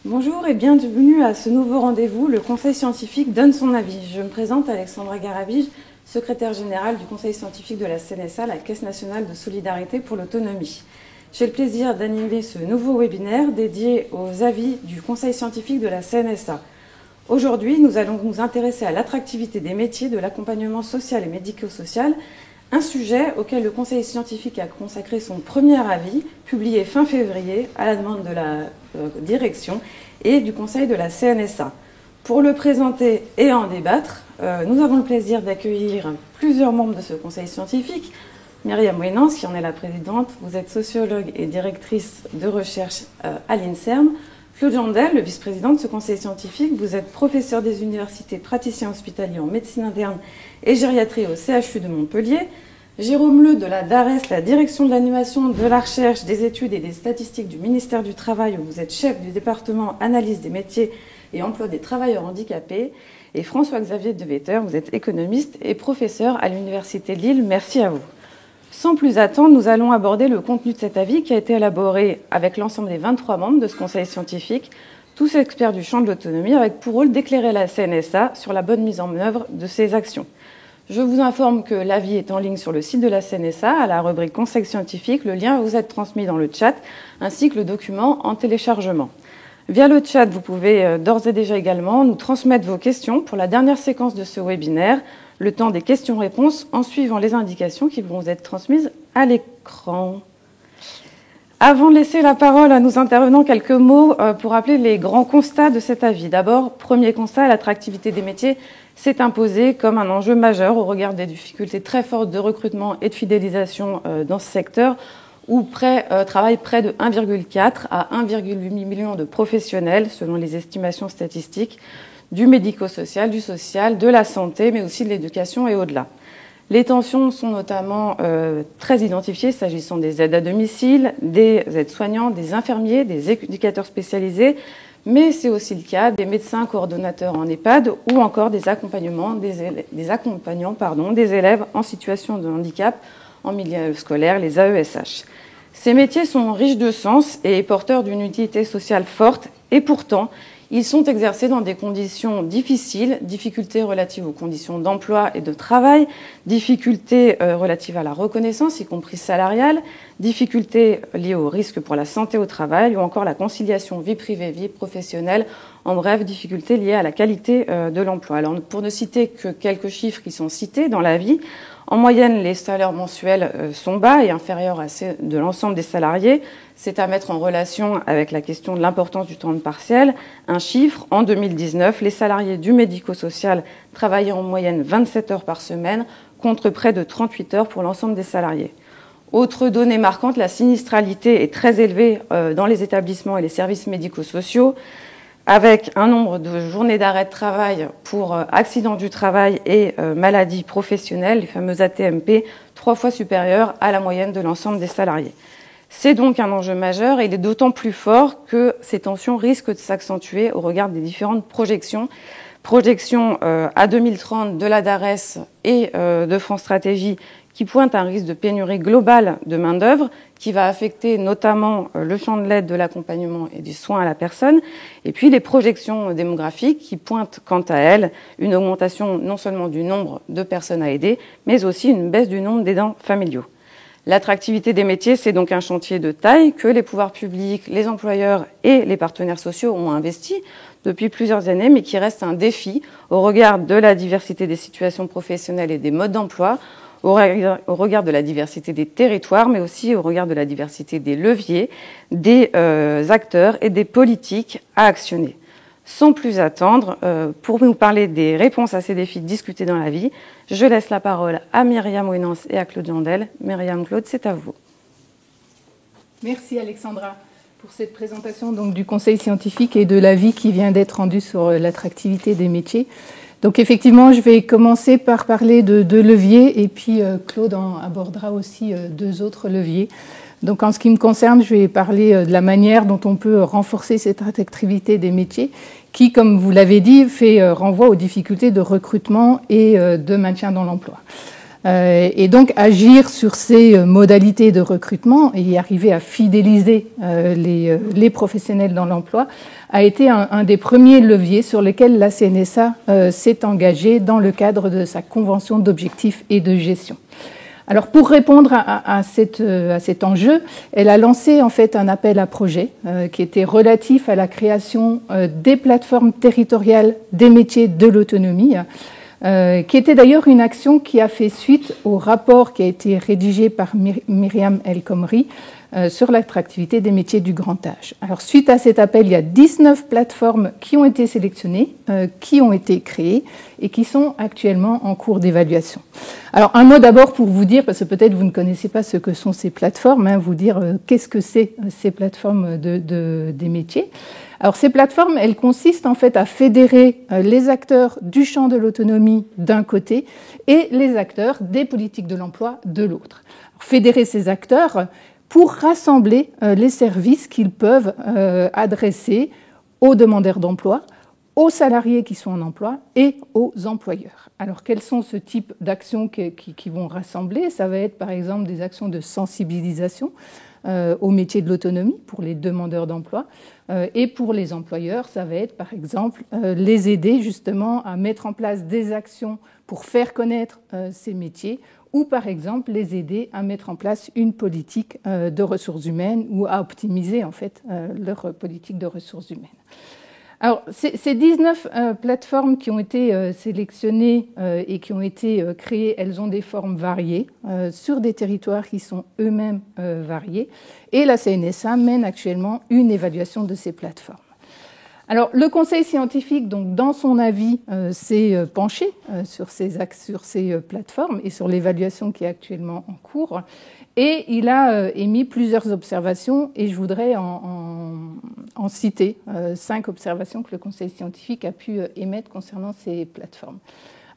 Bonjour et bienvenue à ce nouveau rendez-vous. Le Conseil scientifique donne son avis. Je me présente Alexandra Garabige, secrétaire générale du Conseil scientifique de la CNSA, la Caisse nationale de solidarité pour l'autonomie. J'ai le plaisir d'animer ce nouveau webinaire dédié aux avis du Conseil scientifique de la CNSA. Aujourd'hui, nous allons nous intéresser à l'attractivité des métiers de l'accompagnement social et médico-social, un sujet auquel le Conseil scientifique a consacré son premier avis, publié fin février à la demande de la direction et du Conseil de la CNSA. Pour le présenter et en débattre, nous avons le plaisir d'accueillir plusieurs membres de ce Conseil scientifique. Myriam Ouenance, qui en est la présidente, vous êtes sociologue et directrice de recherche à l'INSERM. Claude Jandel, le vice-président de ce conseil scientifique, vous êtes professeur des universités, praticien hospitalier en médecine interne et gériatrie au CHU de Montpellier. Jérôme Leu de la DARES, la direction de l'animation, de la recherche, des études et des statistiques du ministère du Travail, où vous êtes chef du département analyse des métiers et emploi des travailleurs handicapés. Et François-Xavier Devetter, vous êtes économiste et professeur à l'Université de Lille. Merci à vous. Sans plus attendre, nous allons aborder le contenu de cet avis qui a été élaboré avec l'ensemble des 23 membres de ce conseil scientifique, tous experts du champ de l'autonomie, avec pour rôle d'éclairer la CNSA sur la bonne mise en œuvre de ces actions. Je vous informe que l'avis est en ligne sur le site de la CNSA, à la rubrique Conseil scientifique. Le lien vous est transmis dans le chat, ainsi que le document en téléchargement. Via le chat, vous pouvez d'ores et déjà également nous transmettre vos questions pour la dernière séquence de ce webinaire, le temps des questions-réponses, en suivant les indications qui vont vous être transmises à l'écran. Avant de laisser la parole à nos intervenants, quelques mots pour rappeler les grands constats de cet avis. D'abord, premier constat, l'attractivité des métiers s'est imposée comme un enjeu majeur au regard des difficultés très fortes de recrutement et de fidélisation dans ce secteur, où travaillent près de 1,4 à 1,8 million de professionnels, selon les estimations statistiques, du médico-social, du social, de la santé, mais aussi de l'éducation et au-delà. Les tensions sont notamment très identifiées s'agissant des aides à domicile, des aides-soignants, des infirmiers, des éducateurs spécialisés, mais c'est aussi le cas des médecins coordonnateurs en EHPAD ou encore des accompagnants des élèves en situation de handicap en milieu scolaire, les AESH. Ces métiers sont riches de sens et porteurs d'une utilité sociale forte, et pourtant, ils sont exercés dans des conditions difficiles, difficultés relatives aux conditions d'emploi et de travail, difficultés relatives à la reconnaissance, y compris salariale, difficultés liées aux risques pour la santé au travail ou encore la conciliation vie privée, vie professionnelle, en bref, difficultés liées à la qualité de l'emploi. Alors, pour ne citer que quelques chiffres qui sont cités dans l'avis, en moyenne, les salaires mensuels sont bas et inférieurs à ceux de l'ensemble des salariés. C'est à mettre en relation avec la question de l'importance du temps partiel. Un chiffre, en 2019, les salariés du médico-social travaillaient en moyenne 27 heures par semaine, contre près de 38 heures pour l'ensemble des salariés. Autre donnée marquante, la sinistralité est très élevée dans les établissements et les services médico-sociaux, avec un nombre de journées d'arrêt de travail pour accidents du travail et maladies professionnelles, les fameuses AT-MP, 3 fois supérieur à la moyenne de l'ensemble des salariés. C'est donc un enjeu majeur et il est d'autant plus fort que ces tensions risquent de s'accentuer au regard des différentes projections. Projections à 2030 de la DARES et de France Stratégie qui pointent un risque de pénurie globale de main-d'œuvre qui va affecter notamment le champ de l'aide, de l'accompagnement et des soins à la personne. Et puis les projections démographiques qui pointent quant à elles une augmentation non seulement du nombre de personnes à aider, mais aussi une baisse du nombre d'aidants familiaux. L'attractivité des métiers, c'est donc un chantier de taille que les pouvoirs publics, les employeurs et les partenaires sociaux ont investi depuis plusieurs années, mais qui reste un défi au regard de la diversité des situations professionnelles et des modes d'emploi, au regard de la diversité des territoires, mais aussi au regard de la diversité des leviers, des acteurs et des politiques à actionner. Sans plus attendre, pour nous parler des réponses à ces défis discutés dans la vie, je laisse la parole à Myriam Ouenance et à Claude Jandel. Myriam, Claude, c'est à vous. Merci Alexandra pour cette présentation donc, du Conseil scientifique et de l'avis qui vient d'être rendu sur l'attractivité des métiers. Donc effectivement, je vais commencer par parler de 2 leviers et puis Claude en abordera aussi 2 autres leviers. Donc en ce qui me concerne, je vais parler de la manière dont on peut renforcer cette attractivité des métiers qui, comme vous l'avez dit, renvoie aux difficultés de recrutement et de maintien dans l'emploi. Et donc agir sur ces modalités de recrutement et y arriver à fidéliser les professionnels dans l'emploi a été un des premiers leviers sur lesquels la CNSA s'est engagée dans le cadre de sa convention d'objectifs et de gestion. Alors pour répondre à cet enjeu, elle a lancé en fait un appel à projet qui était relatif à la création des plateformes territoriales des métiers de l'autonomie, qui était d'ailleurs une action qui a fait suite au rapport qui a été rédigé par Myriam El Khomri sur l'attractivité des métiers du grand âge. Alors suite à cet appel, il y a 19 plateformes qui ont été sélectionnées, qui ont été créées et qui sont actuellement en cours d'évaluation. Alors un mot d'abord pour vous dire, parce que peut-être vous ne connaissez pas ce que sont ces plateformes, vous dire qu'est-ce que c'est ces plateformes des métiers. Alors ces plateformes, elles consistent en fait à fédérer les acteurs du champ de l'autonomie d'un côté et les acteurs des politiques de l'emploi de l'autre. Fédérer ces acteurs pour rassembler les services qu'ils peuvent adresser aux demandeurs d'emploi, aux salariés qui sont en emploi et aux employeurs. Alors quels sont ce type d'actions qui vont rassembler? Ça va être par exemple des actions de sensibilisation au métier de l'autonomie pour les demandeurs d'emploi. Et pour les employeurs, ça va être par exemple les aider justement à mettre en place des actions pour faire connaître ces métiers ou par exemple les aider à mettre en place une politique de ressources humaines ou à optimiser en fait leur politique de ressources humaines. Alors, ces 19 plateformes qui ont été sélectionnées et qui ont été créées, elles ont des formes variées sur des territoires qui sont eux-mêmes variés. Et la CNSA mène actuellement une évaluation de ces plateformes. Alors, le Conseil scientifique, donc, dans son avis, s'est penché sur ces plateformes et sur l'évaluation qui est actuellement en cours. Et il a émis plusieurs observations et je voudrais en citer 5 observations que le Conseil scientifique a pu émettre concernant ces plateformes.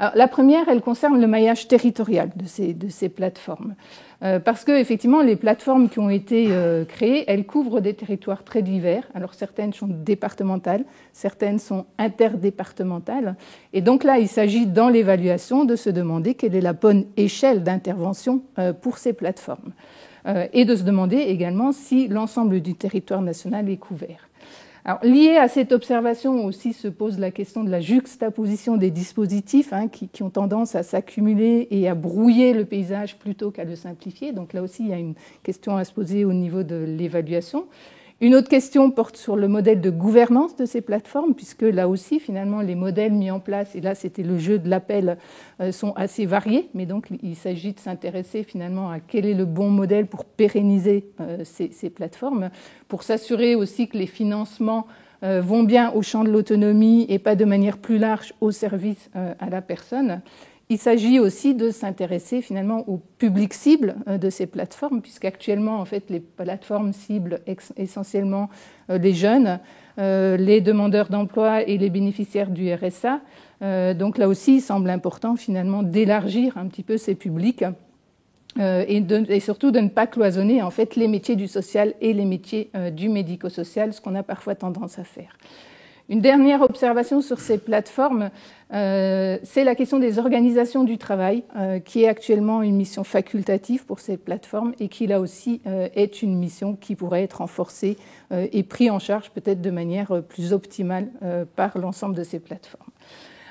Alors, la première, elle concerne le maillage territorial de ces plateformes. Parce que, effectivement, les plateformes qui ont été créées, elles couvrent des territoires très divers. Alors, certaines sont départementales, certaines sont interdépartementales. Et donc là, il s'agit, dans l'évaluation, de se demander quelle est la bonne échelle d'intervention pour ces plateformes. Et de se demander également si l'ensemble du territoire national est couvert. Alors, lié à cette observation aussi se pose la question de la juxtaposition des dispositifs qui ont tendance à s'accumuler et à brouiller le paysage plutôt qu'à le simplifier. Donc là aussi, il y a une question à se poser au niveau de l'évaluation. Une autre question porte sur le modèle de gouvernance de ces plateformes, puisque là aussi, finalement, les modèles mis en place, et là c'était le jeu de l'appel, sont assez variés, mais donc il s'agit de s'intéresser finalement à quel est le bon modèle pour pérenniser ces plateformes, pour s'assurer aussi que les financements vont bien au champ de l'autonomie et pas de manière plus large au service à la personne. Il s'agit aussi de s'intéresser finalement au public cible de ces plateformes, puisqu'actuellement, en fait, les plateformes ciblent essentiellement les jeunes, les demandeurs d'emploi et les bénéficiaires du RSA. Donc là aussi, il semble important finalement d'élargir un petit peu ces publics et surtout de ne pas cloisonner en fait les métiers du social et les métiers du médico-social, ce qu'on a parfois tendance à faire. Une dernière observation sur ces plateformes, c'est la question des organisations du travail, qui est actuellement une mission facultative pour ces plateformes et qui, là aussi, est une mission qui pourrait être renforcée et prise en charge peut-être de manière plus optimale par l'ensemble de ces plateformes.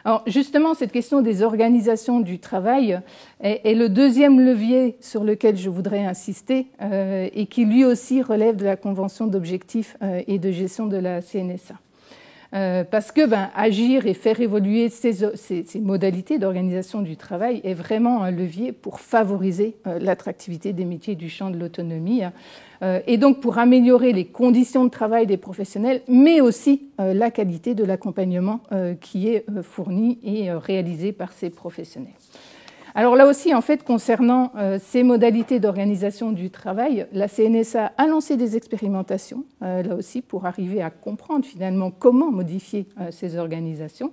Alors, justement, cette question des organisations du travail est le deuxième levier sur lequel je voudrais insister et qui, lui aussi, relève de la Convention d'objectifs et de gestion de la CNSA. Parce que agir et faire évoluer ces modalités d'organisation du travail est vraiment un levier pour favoriser l'attractivité des métiers du champ de l'autonomie et donc pour améliorer les conditions de travail des professionnels, mais aussi la qualité de l'accompagnement qui est fourni et réalisé par ces professionnels. Alors là aussi, en fait, concernant ces modalités d'organisation du travail, la CNSA a lancé des expérimentations, là aussi, pour arriver à comprendre finalement comment modifier ces organisations,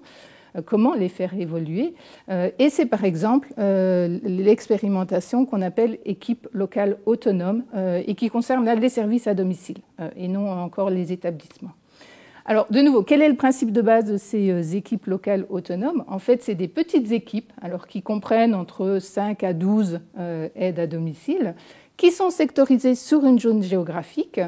comment les faire évoluer. Et c'est par exemple l'expérimentation qu'on appelle équipe locale autonome et qui concerne là les services à domicile et non encore les établissements. Alors, de nouveau, quel est le principe de base de ces équipes locales autonomes? En fait, c'est des petites équipes, alors qui comprennent entre 5 à 12 aides à domicile, qui sont sectorisées sur une zone géographique.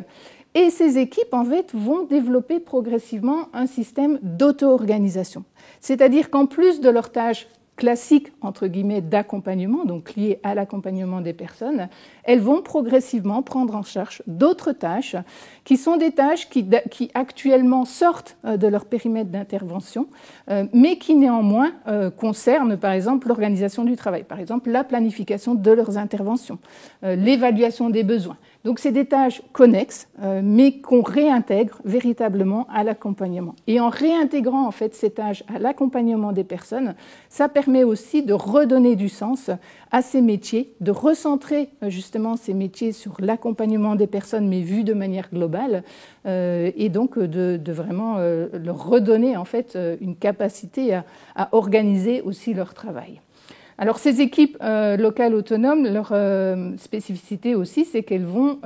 Et ces équipes, en fait, vont développer progressivement un système d'auto-organisation. C'est-à-dire qu'en plus de leurs tâches classiques, entre guillemets, d'accompagnement, donc liées à l'accompagnement des personnes, elles vont progressivement prendre en charge d'autres tâches qui sont des tâches qui actuellement sortent de leur périmètre d'intervention, mais qui néanmoins concernent, par exemple, l'organisation du travail, par exemple, la planification de leurs interventions, l'évaluation des besoins. Donc, c'est des tâches connexes, mais qu'on réintègre véritablement à l'accompagnement. Et en réintégrant en fait ces tâches à l'accompagnement des personnes, ça permet aussi de redonner du sens à ces métiers, de recentrer justement ces métiers sur l'accompagnement des personnes, mais vu de manière globale, et donc de vraiment leur redonner en fait une capacité à organiser aussi leur travail. Alors ces équipes locales autonomes, leur spécificité aussi, c'est qu'elles vont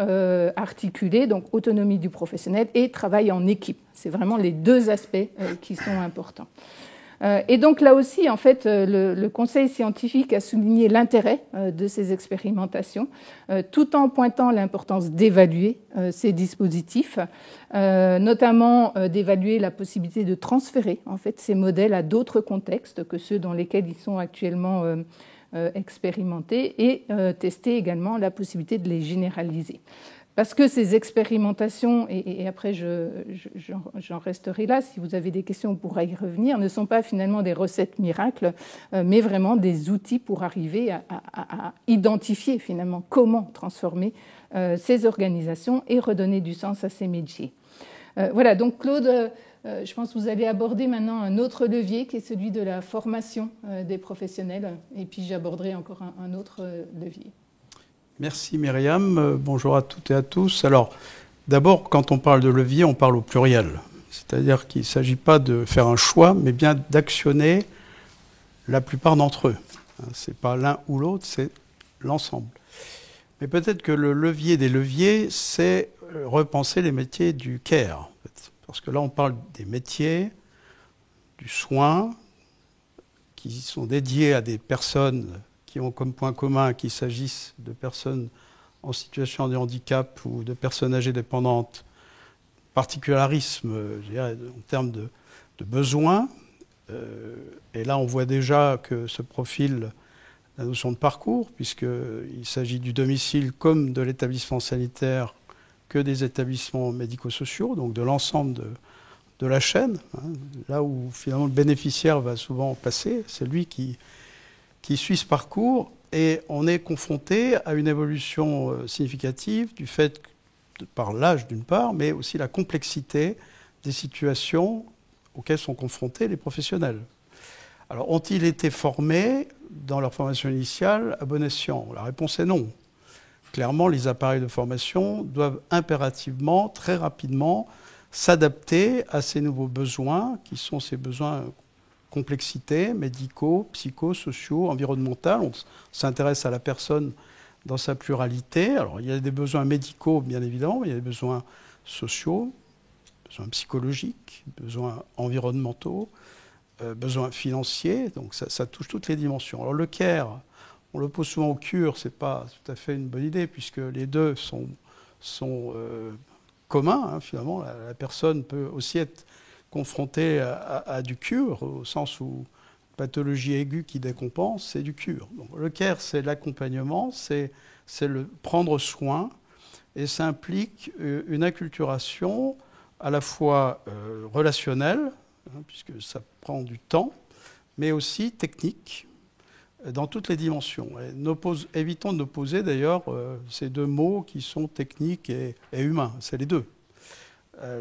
articuler donc autonomie du professionnel et travail en équipe. C'est vraiment les deux aspects qui sont importants. Et donc là aussi, en fait, le Conseil scientifique a souligné l'intérêt de ces expérimentations, tout en pointant l'importance d'évaluer ces dispositifs, notamment d'évaluer la possibilité de transférer en fait ces modèles à d'autres contextes que ceux dans lesquels ils sont actuellement expérimentés, et tester également la possibilité de les généraliser. Parce que ces expérimentations, et après j'en resterai là, si vous avez des questions on pourra y revenir, ne sont pas finalement des recettes miracles, mais vraiment des outils pour arriver à identifier finalement comment transformer ces organisations et redonner du sens à ces métiers. Voilà, donc Claude, je pense que vous allez aborder maintenant un autre levier qui est celui de la formation des professionnels, et puis j'aborderai encore un autre levier. Merci Myriam, bonjour à toutes et à tous. Alors, d'abord, quand on parle de levier, on parle au pluriel. C'est-à-dire qu'il ne s'agit pas de faire un choix, mais bien d'actionner la plupart d'entre eux. Ce n'est pas l'un ou l'autre, c'est l'ensemble. Mais peut-être que le levier des leviers, c'est repenser les métiers du care. En fait. Parce que là, on parle des métiers, du soin, qui sont dédiés à des personnes qui ont comme point commun qu'il s'agisse de personnes en situation de handicap ou de personnes âgées dépendantes, particularisme, je dirais, en termes de besoins. Et là, on voit déjà que se profile la notion de parcours, puisqu'il s'agit du domicile comme de l'établissement sanitaire que des établissements médico-sociaux, donc de l'ensemble de la chaîne, hein, là où finalement le bénéficiaire va souvent passer, c'est lui qui suit ce parcours, et on est confronté à une évolution significative du fait, par l'âge d'une part, mais aussi la complexité des situations auxquelles sont confrontés les professionnels. Alors, ont-ils été formés dans leur formation initiale à bon escient? La réponse est non. Clairement, les appareils de formation doivent impérativement, très rapidement, s'adapter à ces nouveaux besoins, qui sont ces besoins complexité, médicaux, psychosociaux, environnementaux. On s'intéresse à la personne dans sa pluralité. Alors, il y a des besoins médicaux, bien évidemment, mais il y a des besoins sociaux, besoins psychologiques, besoins environnementaux, besoins financiers. Donc, ça touche toutes les dimensions. Alors, le care, on le pose souvent au cure, ce n'est pas tout à fait une bonne idée, puisque les deux sont communs. Hein, finalement, la personne peut aussi être confronté à du cure, au sens où pathologie aiguë qui décompense, c'est du cure. Donc, le care, c'est l'accompagnement, c'est le prendre soin, et ça implique une acculturation à la fois relationnelle, hein, puisque ça prend du temps, mais aussi technique, dans toutes les dimensions. Et évitons d'opposer d'ailleurs ces deux mots qui sont techniques et humains, c'est les deux.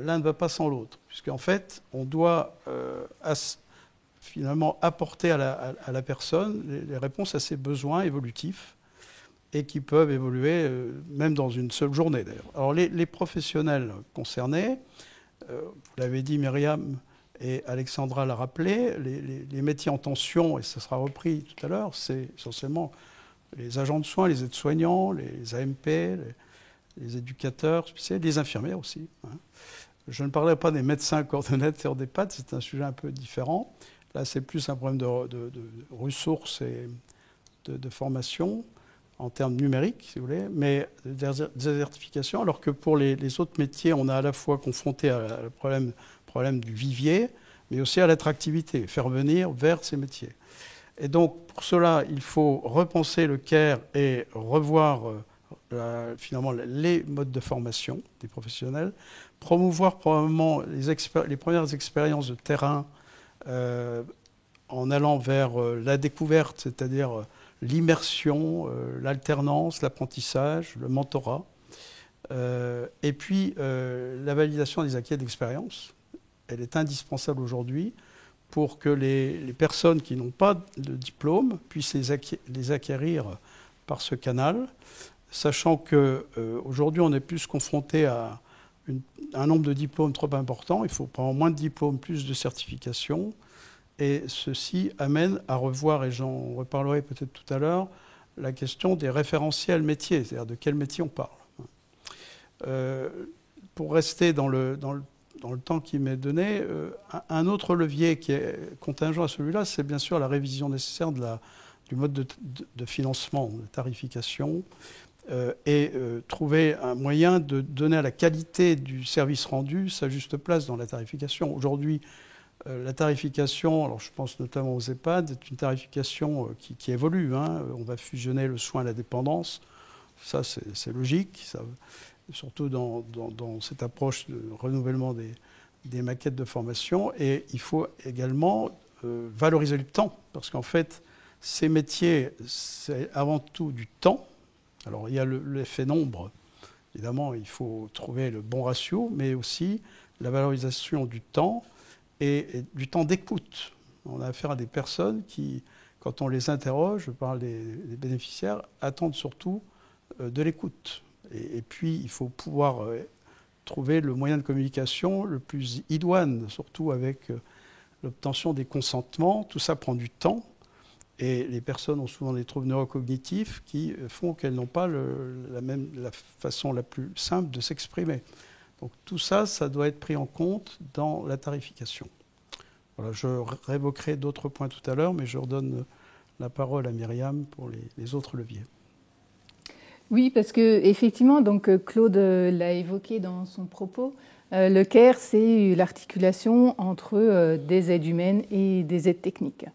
L'un ne va pas sans l'autre, puisqu'en fait, on doit finalement apporter à la personne les réponses à ses besoins évolutifs, et qui peuvent évoluer même dans une seule journée d'ailleurs. Alors les professionnels concernés, vous l'avez dit Myriam et Alexandra l'a rappelé, les métiers en tension, et ça sera repris tout à l'heure, c'est essentiellement les agents de soins, les aides-soignants, les AMP, les éducateurs spécialisés, les infirmières aussi. Hein. Je ne parlerai pas des médecins coordonnateurs d'EHPAD, c'est un sujet un peu différent. Là, c'est plus un problème de ressources et de formation en termes numériques, si vous voulez, mais de désertification, alors que pour les autres métiers, on est à la fois confronté au problème du vivier, mais aussi à l'attractivité, faire venir vers ces métiers. Et donc, pour cela, il faut repenser le CARE et revoir finalement les modes de formation des professionnels, promouvoir probablement les premières expériences de terrain en allant vers la découverte, c'est-à-dire l'immersion, l'alternance, l'apprentissage, le mentorat, et puis la validation des acquis d'expérience. Elle est indispensable aujourd'hui pour que les personnes qui n'ont pas de diplôme puissent les acquérir par ce canal, sachant qu'aujourd'hui on est plus confronté à un nombre de diplômes trop important. Il faut prendre moins de diplômes, plus de certifications. Et ceci amène à revoir, et j'en reparlerai peut-être tout à l'heure, la question des référentiels métiers, c'est-à-dire de quel métier on parle. Pour rester dans le temps qui m'est donné, un autre levier qui est contingent à celui-là, c'est bien sûr la révision nécessaire du mode de financement, de tarification, et trouver un moyen de donner à la qualité du service rendu sa juste place dans la tarification. Aujourd'hui, la tarification, alors je pense notamment aux EHPAD, est une tarification qui évolue. On va fusionner le soin et la dépendance. Ça, c'est logique. Ça, surtout dans cette approche de renouvellement des maquettes de formation. Et il faut également valoriser le temps, parce qu'en fait, ces métiers, c'est avant tout du temps. Alors, il y a l'effet nombre. Évidemment, il faut trouver le bon ratio, mais aussi la valorisation du temps et du temps d'écoute. On a affaire à des personnes qui, quand on les interroge, je parle des bénéficiaires, attendent surtout de l'écoute. Et puis, il faut pouvoir trouver le moyen de communication le plus idoine, surtout avec l'obtention des consentements. Tout ça prend du temps. Et les personnes ont souvent des troubles neurocognitifs qui font qu'elles n'ont pas la façon la plus simple de s'exprimer. Donc tout ça, ça doit être pris en compte dans la tarification. Voilà, je révoquerai d'autres points tout à l'heure, mais je redonne la parole à Myriam pour les autres leviers. Oui, parce que effectivement, donc Claude l'a évoqué dans son propos, le CARE, c'est l'articulation entre des aides humaines et des aides techniques.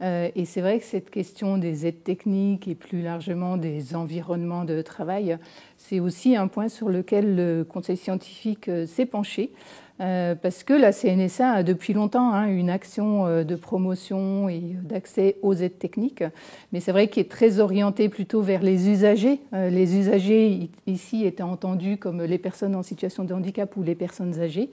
Et c'est vrai que cette question des aides techniques et plus largement des environnements de travail, c'est aussi un point sur lequel le Conseil scientifique s'est penché, parce que la CNSA a depuis longtemps une action de promotion et d'accès aux aides techniques, mais c'est vrai qu'elle est très orientée plutôt vers les usagers. Les usagers ici étaient entendus comme les personnes en situation de handicap ou les personnes âgées.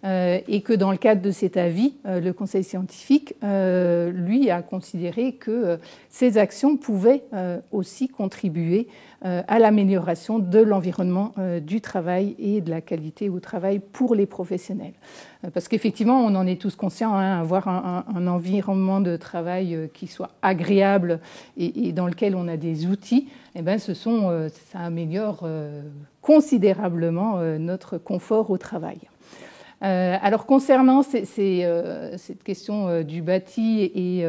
Et que dans le cadre de cet avis, le Conseil scientifique, lui, a considéré que ces actions pouvaient aussi contribuer à l'amélioration de l'environnement du travail et de la qualité au travail pour les professionnels. Parce qu'effectivement, on en est tous conscients, avoir un environnement de travail qui soit agréable et dans lequel on a des outils, eh ben, ça améliore considérablement notre confort au travail. Alors concernant cette question du bâti et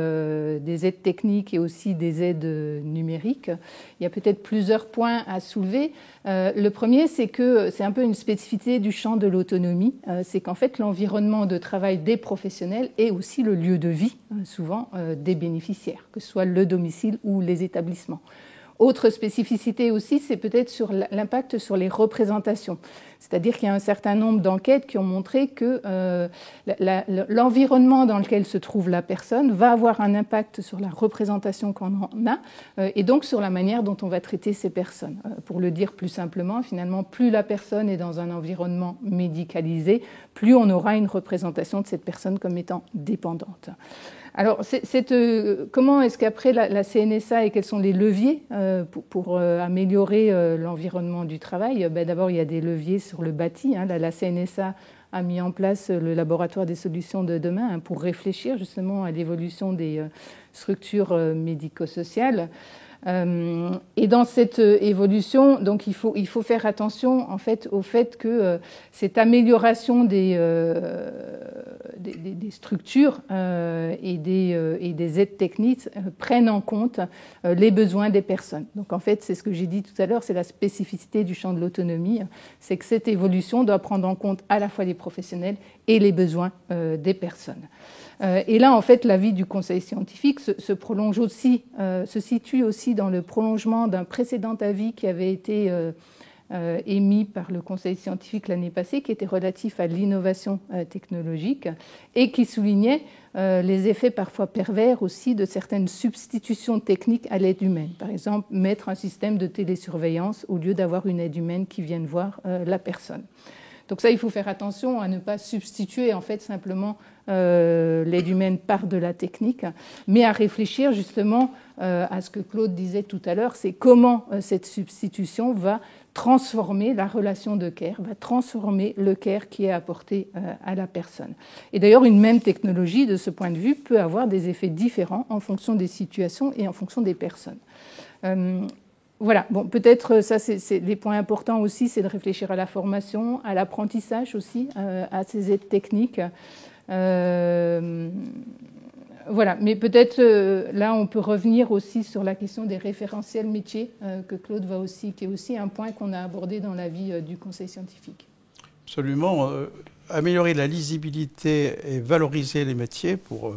des aides techniques et aussi des aides numériques, il y a peut-être plusieurs points à soulever. Le premier, c'est que c'est un peu une spécificité du champ de l'autonomie, c'est qu'en fait l'environnement de travail des professionnels est aussi le lieu de vie, souvent, des bénéficiaires, que ce soit le domicile ou les établissements. Autre spécificité aussi, c'est peut-être sur l'impact sur les représentations. C'est-à-dire qu'il y a un certain nombre d'enquêtes qui ont montré que l'environnement dans lequel se trouve la personne va avoir un impact sur la représentation qu'on en a et donc sur la manière dont on va traiter ces personnes. Pour le dire plus simplement, finalement, plus la personne est dans un environnement médicalisé, plus on aura une représentation de cette personne comme étant dépendante. Alors, comment est-ce qu'après la CNSA et quels sont les leviers pour améliorer l'environnement du travail? D'abord, il y a des leviers sur le bâti. La CNSA a mis en place le laboratoire des solutions de demain pour réfléchir justement à l'évolution des structures médico-sociales. Et dans cette évolution, donc il faut faire attention en fait au fait que cette amélioration des structures et des aides techniques prennent en compte les besoins des personnes. Donc en fait, c'est ce que j'ai dit tout à l'heure, c'est la spécificité du champ de l'autonomie, c'est que cette évolution doit prendre en compte à la fois les professionnels et les besoins des personnes. Et là, en fait, l'avis du Conseil scientifique se prolonge aussi, se situe aussi dans le prolongement d'un précédent avis qui avait été émis par le Conseil scientifique l'année passée, qui était relatif à l'innovation technologique et qui soulignait les effets parfois pervers aussi de certaines substitutions techniques à l'aide humaine. Par exemple, mettre un système de télésurveillance au lieu d'avoir une aide humaine qui vienne voir la personne. Donc ça, il faut faire attention à ne pas substituer en fait simplement l'aide humaine par de la technique, mais à réfléchir justement à ce que Claude disait tout à l'heure, c'est comment cette substitution va transformer la relation de care, va transformer le care qui est apporté à la personne. Et d'ailleurs, une même technologie, de ce point de vue, peut avoir des effets différents en fonction des situations et en fonction des personnes. Voilà, bon, peut-être ça, c'est les points importants aussi, c'est de réfléchir à la formation, à l'apprentissage aussi, à ces aides techniques. Voilà, mais peut-être là, on peut revenir aussi sur la question des référentiels métiers que Claude va aussi, qui est aussi un point qu'on a abordé dans l'avis du Conseil scientifique. Absolument. Améliorer la lisibilité et valoriser les métiers pour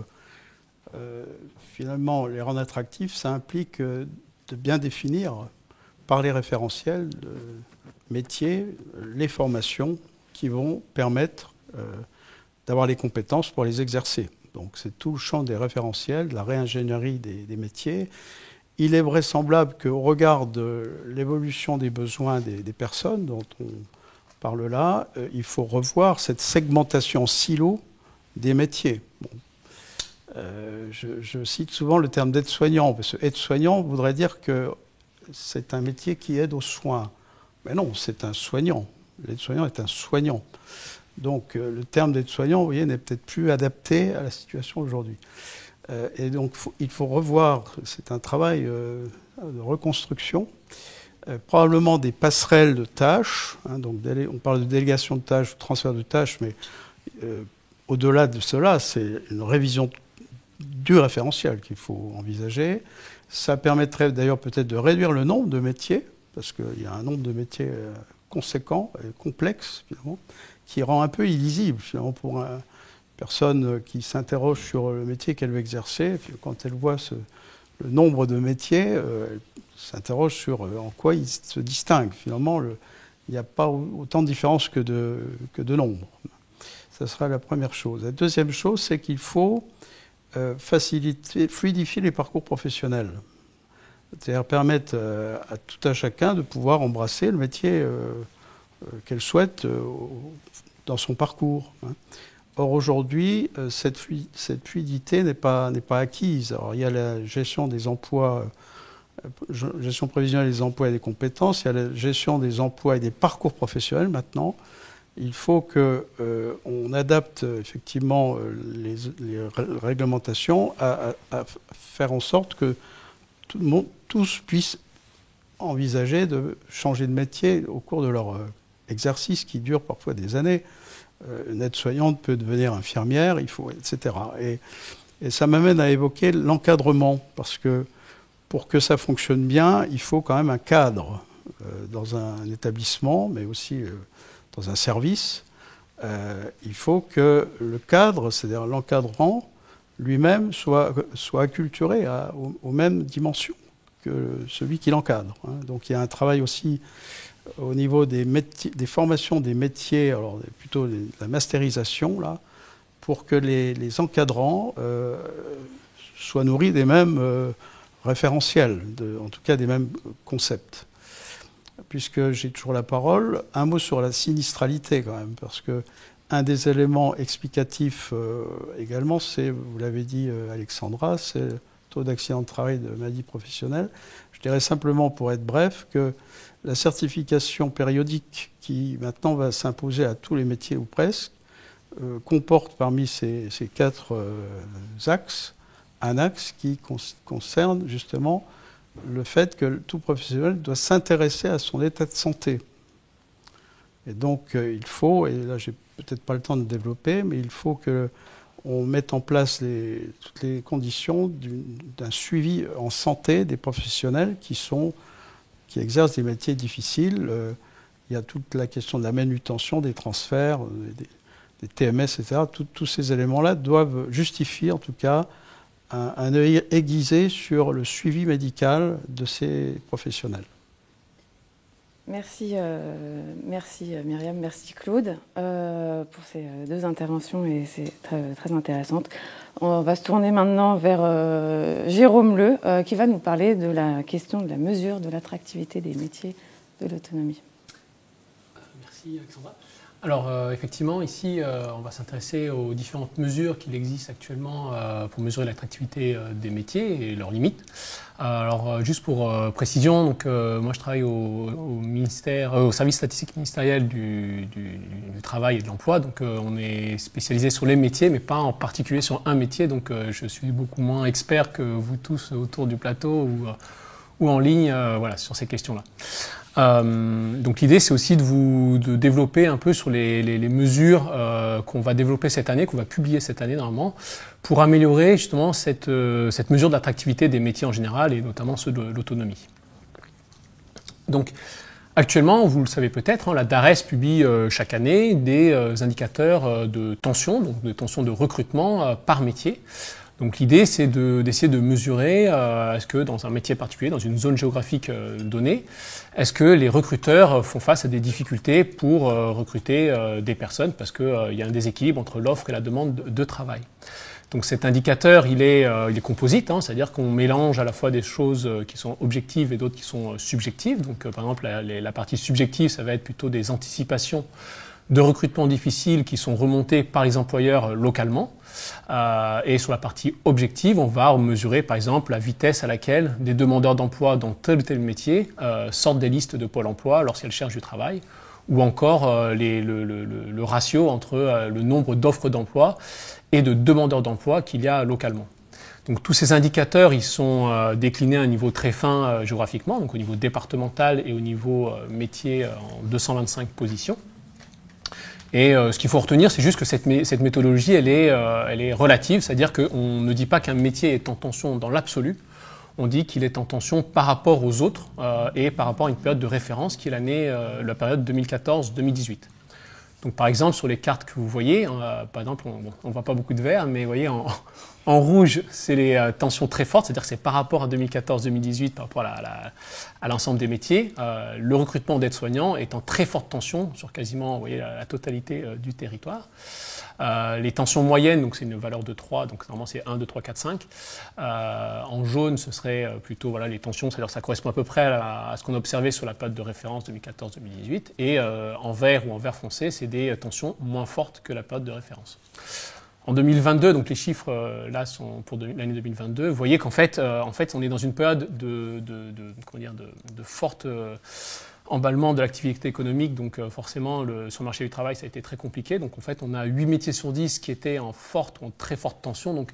finalement les rendre attractifs, ça implique de bien définir par les référentiels de métiers les formations qui vont permettre d'avoir les compétences pour les exercer. Donc c'est tout le champ des référentiels, de la réingénierie des métiers. Il est vraisemblable qu'au regard de l'évolution des besoins des personnes dont on parle là, il faut revoir cette segmentation silo des métiers. Bon. Je cite souvent le terme d'aide-soignant, parce que aide-soignant voudrait dire que c'est un métier qui aide aux soins. Mais non, c'est un soignant. L'aide-soignant est un soignant. Donc le terme d'aide-soignant, vous voyez, n'est peut-être plus adapté à la situation aujourd'hui. Et donc il faut revoir, c'est un travail de reconstruction, probablement des passerelles de tâches. Hein, donc on parle de délégation de tâches, de transfert de tâches, mais au-delà de cela, c'est une révision du référentiel qu'il faut envisager. Ça permettrait d'ailleurs peut-être de réduire le nombre de métiers, parce qu'il y a un nombre de métiers conséquent et complexe, finalement, qui rend un peu illisible, finalement, pour une personne qui s'interroge sur le métier qu'elle veut exercer. Puis quand elle voit le nombre de métiers, elle s'interroge sur en quoi ils se distinguent. Finalement, il n'y a pas autant de différence que de nombre. Ça sera la première chose. La deuxième chose, c'est qu'il faut fluidifier les parcours professionnels. C'est-à-dire permettre à tout un chacun de pouvoir embrasser le métier qu'elle souhaite dans son parcours. Or, aujourd'hui, cette fluidité n'est pas acquise. Alors, il y a la gestion des emplois, gestion prévisionnelle des emplois et des compétences, il y a la gestion des emplois et des parcours professionnels maintenant. Il faut qu'on adapte effectivement les réglementations à faire en sorte que tous puissent envisager de changer de métier au cours de leur exercice qui dure parfois des années. Une aide-soignante peut devenir infirmière, etc. Et ça m'amène à évoquer l'encadrement, parce que pour que ça fonctionne bien, il faut quand même un cadre dans un établissement, mais aussi dans un service. Il faut que le cadre, c'est-à-dire l'encadrant, lui-même soit acculturé aux mêmes dimensions que celui qui l'encadre. Donc il y a un travail aussi au niveau des formations des métiers, alors plutôt de la masterisation, là, pour que les encadrants soient nourris des mêmes référentiels, en tout cas des mêmes concepts. Puisque j'ai toujours la parole, un mot sur la sinistralité quand même, parce que un des éléments explicatifs également, c'est, vous l'avez dit Alexandra, c'est le taux d'accident de travail de maladie professionnelle. Je dirais simplement, pour être bref, que la certification périodique qui maintenant va s'imposer à tous les métiers ou presque comporte parmi ces 4 axes un axe qui concerne justement le fait que tout professionnel doit s'intéresser à son état de santé. Et donc, il faut, et là, j'ai peut-être pas le temps de développer, mais il faut qu'on mette en place toutes les conditions d'un suivi en santé des professionnels qui exercent des métiers difficiles. Il y a toute la question de la manutention, des transferts, des TMS, etc. Tous ces éléments-là doivent justifier, en tout cas, un œil aiguisé sur le suivi médical de ces professionnels. Merci Myriam, merci Claude pour ces deux interventions et c'est très intéressante. On va se tourner maintenant vers Jérôme Leu qui va nous parler de la question de la mesure de l'attractivité des métiers de l'autonomie. Merci Alexandra. Alors effectivement ici on va s'intéresser aux différentes mesures qu'il existe actuellement pour mesurer l'attractivité des métiers et leurs limites. Alors juste pour précision, donc, moi je travaille au service statistique ministériel du travail et de l'emploi, donc on est spécialisé sur les métiers mais pas en particulier sur un métier, donc je suis beaucoup moins expert que vous tous autour du plateau ou en ligne voilà, sur ces questions-là. Donc l'idée c'est aussi de développer un peu sur les mesures qu'on va développer cette année, qu'on va publier cette année normalement, pour améliorer justement cette mesure d'attractivité des métiers en général et notamment ceux de l'autonomie. Donc actuellement, vous le savez peut-être, la DARES publie chaque année des indicateurs de tension, donc de tension de recrutement par métier. Donc l'idée, c'est d'essayer de mesurer est-ce que dans un métier particulier, dans une zone géographique donnée, est-ce que les recruteurs font face à des difficultés pour recruter des personnes parce qu'il y a un déséquilibre entre l'offre et la demande de travail. Donc cet indicateur, il est composite, c'est-à-dire qu'on mélange à la fois des choses qui sont objectives et d'autres qui sont subjectives. Donc par exemple, la partie subjective, ça va être plutôt des anticipations de recrutement difficiles qui sont remontées par les employeurs localement. Et sur la partie objective, on va mesurer par exemple la vitesse à laquelle des demandeurs d'emploi dans tel ou tel métier sortent des listes de Pôle emploi lorsqu'elles cherchent du travail, ou encore le ratio entre le nombre d'offres d'emploi et de demandeurs d'emploi qu'il y a localement. Donc tous ces indicateurs, ils sont déclinés à un niveau très fin géographiquement, donc au niveau départemental et au niveau métier en 225 positions. Et ce qu'il faut retenir, c'est juste que cette méthodologie, elle est relative, c'est-à-dire qu'on ne dit pas qu'un métier est en tension dans l'absolu, on dit qu'il est en tension par rapport aux autres et par rapport à une période de référence qui est la période 2014-2018. Donc par exemple, sur les cartes que vous voyez, par exemple, on ne voit pas beaucoup de vert, mais vous voyez, en rouge, c'est les tensions très fortes, c'est-à-dire que c'est par rapport à 2014-2018, par rapport à l'ensemble des métiers. Le recrutement d'aides-soignants est en très forte tension sur quasiment, vous voyez, la totalité du territoire. Les tensions moyennes, donc c'est une valeur de 3, donc normalement c'est 1, 2, 3, 4, 5. En jaune, ce serait plutôt les tensions, c'est-à-dire que ça correspond à peu près à ce qu'on a observé sur la période de référence 2014-2018. Et en vert ou en vert foncé, c'est des tensions moins fortes que la période de référence. En 2022, donc les chiffres là sont pour l'année 2022, vous voyez qu'en fait, on est dans une période de forte emballement de l'activité économique, donc forcément sur le marché du travail ça a été très compliqué. Donc en fait on a 8 métiers sur 10 qui étaient en très forte tension. Donc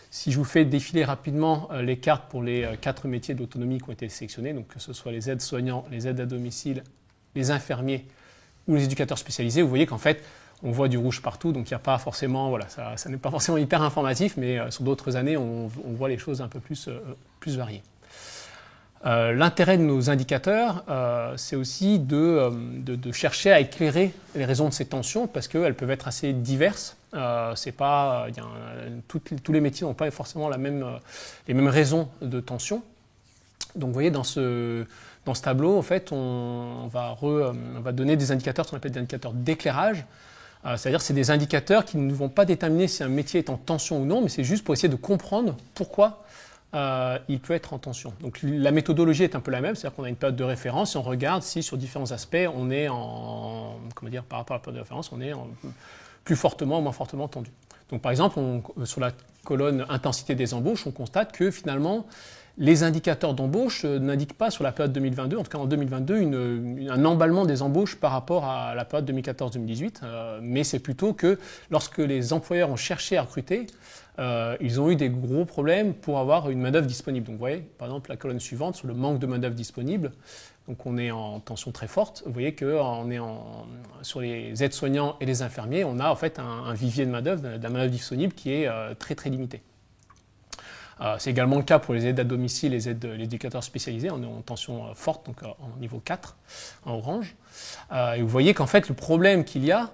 si je vous fais défiler rapidement les cartes pour les 4 métiers de l'autonomie qui ont été sélectionnés, donc que ce soit les aides-soignants, les aides à domicile, les infirmiers ou les éducateurs spécialisés, vous voyez qu'en fait on voit du rouge partout, donc il n'y a pas forcément, ça n'est pas forcément hyper informatif, mais sur d'autres années on voit les choses un peu plus variées. L'intérêt de nos indicateurs, c'est aussi de chercher à éclairer les raisons de ces tensions, parce qu'elles peuvent être assez diverses. Tous les métiers n'ont pas forcément les mêmes raisons de tension. Donc vous voyez, dans ce tableau, en fait, on va donner des indicateurs, ce qu'on appelle des indicateurs d'éclairage. C'est-à-dire que c'est des indicateurs qui ne vont pas déterminer si un métier est en tension ou non, mais c'est juste pour essayer de comprendre pourquoi il peut être en tension. Donc la méthodologie est un peu la même, c'est-à-dire qu'on a une période de référence et on regarde si sur différents aspects on est par rapport à la période de référence, on est plus fortement ou moins fortement tendu. Donc par exemple, sur la colonne intensité des embauches, on constate que finalement Les indicateurs d'embauche n'indiquent pas sur la période 2022, en tout cas en 2022, un emballement des embauches par rapport à la période 2014-2018, mais c'est plutôt que lorsque les employeurs ont cherché à recruter, ils ont eu des gros problèmes pour avoir une main-d'œuvre disponible. Donc vous voyez, par exemple, la colonne suivante sur le manque de main-d'œuvre disponible, donc on est en tension très forte. Vous voyez que sur les aides-soignants et les infirmiers, on a en fait un vivier de main-d'œuvre, de la main-d'œuvre disponible qui est très très limité. C'est également le cas pour les aides à domicile, les éducateurs spécialisés. On est en tension forte, donc en niveau 4, en orange. Et vous voyez qu'en fait, le problème qu'il y a,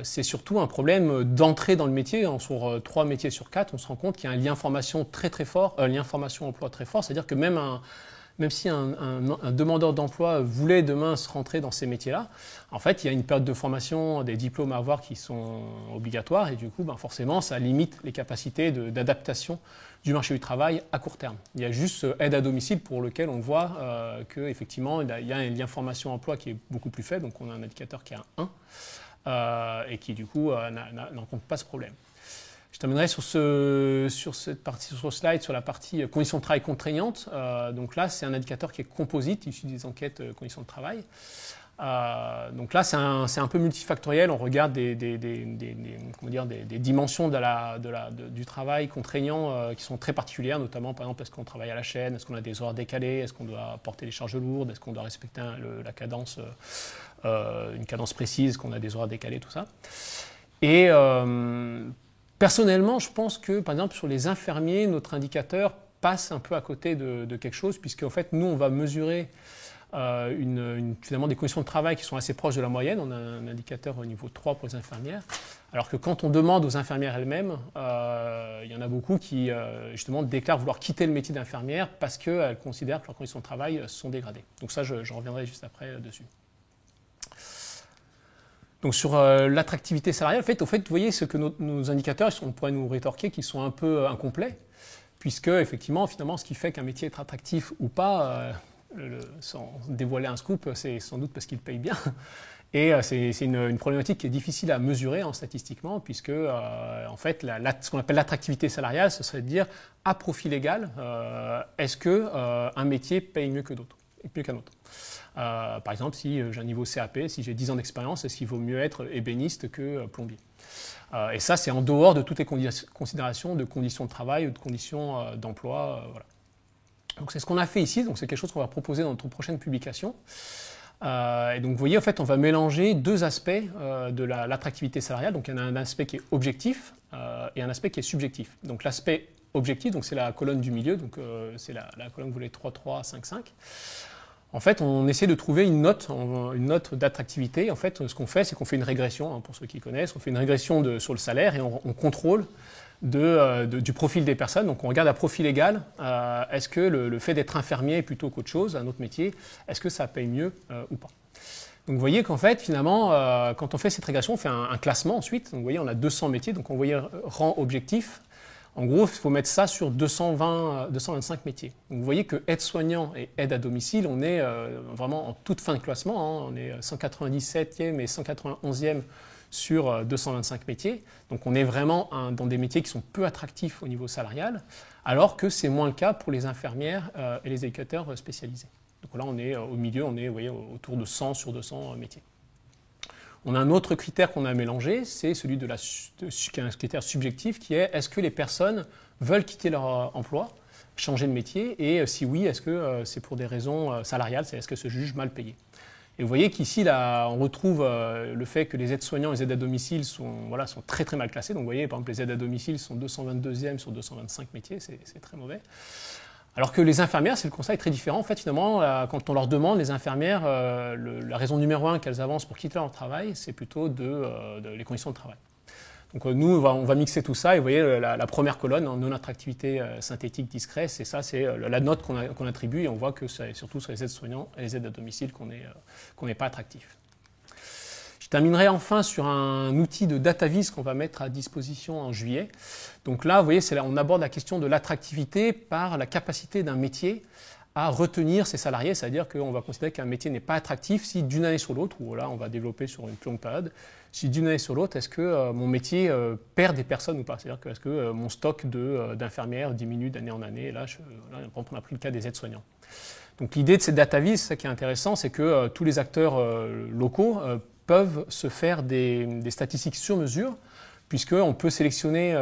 c'est surtout un problème d'entrée dans le métier. Sur 3 métiers sur 4, on se rend compte qu'il y a un lien formation très très fort, lien formation-emploi très fort. C'est-à-dire que même si un demandeur d'emploi voulait demain se rentrer dans ces métiers-là, en fait, il y a une période de formation, des diplômes à avoir qui sont obligatoires et du coup, forcément, ça limite les capacités d'adaptation du marché du travail à court terme. Il y a juste aide à domicile pour lequel on voit qu'effectivement, il y a un lien formation-emploi qui est beaucoup plus faible, donc on a un indicateur qui est à 1 et qui du coup n'en compte pas ce problème. Je terminerai sur ce slide sur la partie conditions de travail contraignantes. Donc là, c'est un indicateur qui est composite, issu des enquêtes conditions de travail. Donc là, c'est un peu multifactoriel. On regarde des dimensions du travail contraignant qui sont très particulières, notamment par exemple est-ce qu'on travaille à la chaîne, est-ce qu'on a des horaires décalés, est-ce qu'on doit porter des charges lourdes, est-ce qu'on doit respecter la cadence, une cadence précise, est-ce qu'on a des horaires décalés, tout ça. Et personnellement, je pense que, par exemple, sur les infirmiers, notre indicateur passe un peu à côté de quelque chose, puisque en fait, nous, on va mesurer finalement des conditions de travail qui sont assez proches de la moyenne. On a un indicateur au niveau 3 pour les infirmières. Alors que quand on demande aux infirmières elles-mêmes, il y en a beaucoup qui, justement, déclarent vouloir quitter le métier d'infirmière parce qu'elles considèrent que leurs conditions de travail sont dégradées. Donc ça, je reviendrai juste après dessus. Donc sur l'attractivité salariale, au fait, vous voyez ce que nos indicateurs, on pourrait nous rétorquer qu'ils sont un peu incomplets, puisque effectivement, finalement, ce qui fait qu'un métier est attractif ou pas, sans dévoiler un scoop, c'est sans doute parce qu'il paye bien. Et c'est une problématique qui est difficile à mesurer statistiquement, puisque en fait, ce qu'on appelle l'attractivité salariale, ce serait de dire à profil égal, est-ce qu'un métier paye mieux qu'un autre. Par exemple, si j'ai un niveau CAP, si j'ai 10 ans d'expérience, est-ce qu'il vaut mieux être ébéniste que plombier? Et ça, c'est en dehors de toutes les considérations de conditions de travail ou de conditions d'emploi. Voilà. Donc c'est ce qu'on a fait ici, donc c'est quelque chose qu'on va proposer dans notre prochaine publication. Et donc vous voyez, en fait, on va mélanger 2 aspects de l'attractivité salariale. Donc il y en a un aspect qui est objectif et un aspect qui est subjectif. Donc l'aspect objectif, donc c'est la colonne du milieu, donc c'est la colonne que vous voulez 3, 3, 5, 5. En fait, on essaie de trouver une note d'attractivité. En fait, ce qu'on fait, c'est qu'on fait une régression, pour ceux qui connaissent, on fait une régression sur le salaire et on contrôle du profil des personnes. Donc on regarde à profil égal, est-ce que le fait d'être infirmier plutôt qu'autre chose, un autre métier, est-ce que ça paye mieux ou pas? Donc vous voyez qu'en fait, finalement, quand on fait cette régression, on fait un classement ensuite. Donc vous voyez, on a 200 métiers, donc on voyait rang objectif. En gros, il faut mettre ça sur 225 métiers. Donc vous voyez que aide-soignant et aide à domicile, on est vraiment en toute fin de classement. On est 197e et 191e sur 225 métiers. Donc on est vraiment dans des métiers qui sont peu attractifs au niveau salarial, alors que c'est moins le cas pour les infirmières et les éducateurs spécialisés. Donc là, on est au milieu, on est, vous voyez, autour de 100 sur 200 métiers. On a un autre critère qu'on a mélangé, c'est celui qui est un critère subjectif, qui est est-ce que les personnes veulent quitter leur emploi, changer de métier, et si oui, est-ce que c'est pour des raisons salariales, est-ce qu'elles se jugent mal payées? Et vous voyez qu'ici, là, on retrouve le fait que les aides-soignants et les aides à domicile sont très très mal classés. Donc vous voyez, par exemple, les aides à domicile sont 222e sur 225 métiers, c'est très mauvais. Alors que les infirmières, c'est le constat est très différent. En fait, finalement, quand on leur demande, les infirmières, la raison numéro 1 qu'elles avancent pour quitter leur travail, c'est plutôt les conditions de travail. Donc nous, on va mixer tout ça. Et vous voyez, la première colonne, en non-attractivité synthétique discrète, c'est ça, c'est la note qu'on attribue. Et on voit que c'est surtout sur les aides-soignants et les aides à domicile qu'on n'est pas attractif. Je terminerai enfin sur un outil de DataVis qu'on va mettre à disposition en juillet. Donc là, vous voyez, on aborde la question de l'attractivité par la capacité d'un métier à retenir ses salariés, c'est-à-dire qu'on va considérer qu'un métier n'est pas attractif si d'une année sur l'autre, ou là on va développer sur une plus longue période, si d'une année sur l'autre, est-ce que mon métier perd des personnes ou pas? C'est-à-dire que est-ce que mon stock d'infirmières diminue d'année en année? Là, on a pris le cas des aides-soignants. Donc l'idée de cette data vis, ça qui est intéressant, c'est que tous les acteurs locaux peuvent se faire des statistiques sur mesure, puisqu'on peut sélectionner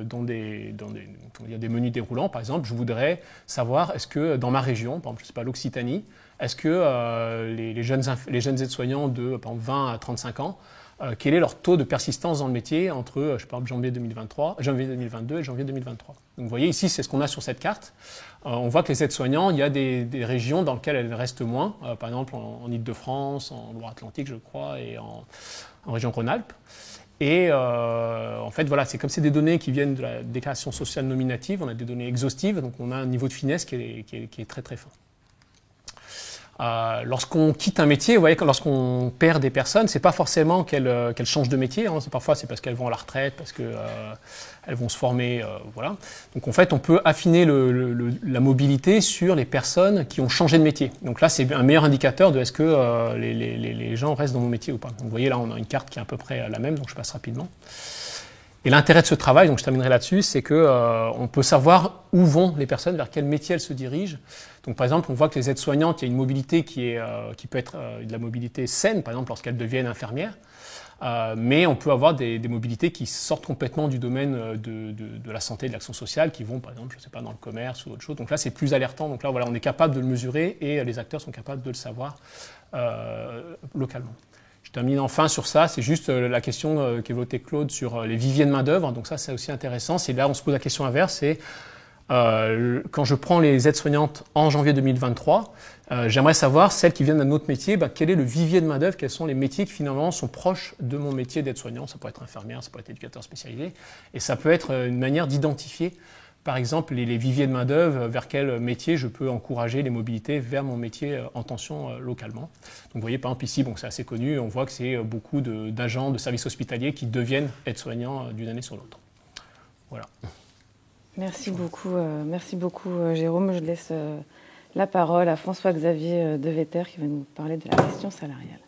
dans des menus déroulants. Par exemple, je voudrais savoir, est-ce que dans ma région, par exemple, je sais pas, l'Occitanie, est-ce que les jeunes aides-soignants de par exemple, 20 à 35 ans, quel est leur taux de persistance dans le métier entre je parle, janvier 2022 et janvier 2023. Donc vous voyez ici, c'est ce qu'on a sur cette carte. On voit que les aides-soignants, il y a des régions dans lesquelles elles restent moins, par exemple en Île-de-France, en Loire-Atlantique, je crois, et en région Rhône-Alpes. Et en fait, voilà, c'est comme c'est des données qui viennent de la déclaration sociale nominative, on a des données exhaustives, donc on a un niveau de finesse qui est très très fin. Lorsqu'on quitte un métier, vous voyez, lorsqu'on perd des personnes, c'est pas forcément qu'elles changent de métier, hein, parfois c'est parce qu'elles vont à la retraite, parce qu'elles vont se former, voilà. Donc en fait, on peut affiner la mobilité sur les personnes qui ont changé de métier. Donc là, c'est un meilleur indicateur de est-ce que les gens restent dans mon métier ou pas. Donc vous voyez là, on a une carte qui est à peu près la même, donc je passe rapidement. Et l'intérêt de ce travail, donc je terminerai là-dessus, c'est qu'on peut savoir où vont les personnes, vers quel métier elles se dirigent. Donc par exemple, on voit que les aides-soignantes, il y a une mobilité qui peut être de la mobilité saine, par exemple lorsqu'elles deviennent infirmières, mais on peut avoir des mobilités qui sortent complètement du domaine de la santé et de l'action sociale, qui vont par exemple, je ne sais pas, dans le commerce ou autre chose. Donc là, c'est plus alertant. Donc là, voilà, on est capable de le mesurer et les acteurs sont capables de le savoir localement. Je termine enfin sur ça, c'est juste la question qu'évoquait Claude sur les viviers de main-d'œuvre. Donc ça, c'est aussi intéressant. C'est là, on se pose la question inverse, c'est quand je prends les aides-soignantes en janvier 2023, j'aimerais savoir, celles qui viennent d'un autre métier, quel est le vivier de main-d'œuvre, quels sont les métiers qui finalement sont proches de mon métier d'aide-soignant. Ça peut être infirmière, ça peut être éducateur spécialisé, et ça peut être une manière d'identifier, par exemple, les viviers de main-d'œuvre, vers quel métier je peux encourager les mobilités vers mon métier en tension localement. Donc vous voyez, par exemple, ici, bon, c'est assez connu, on voit que c'est beaucoup d'agents de services hospitaliers qui deviennent aides-soignants d'une année sur l'autre. Voilà. Merci beaucoup, Jérôme. Je laisse la parole à François-Xavier Devetter qui va nous parler de la question salariale.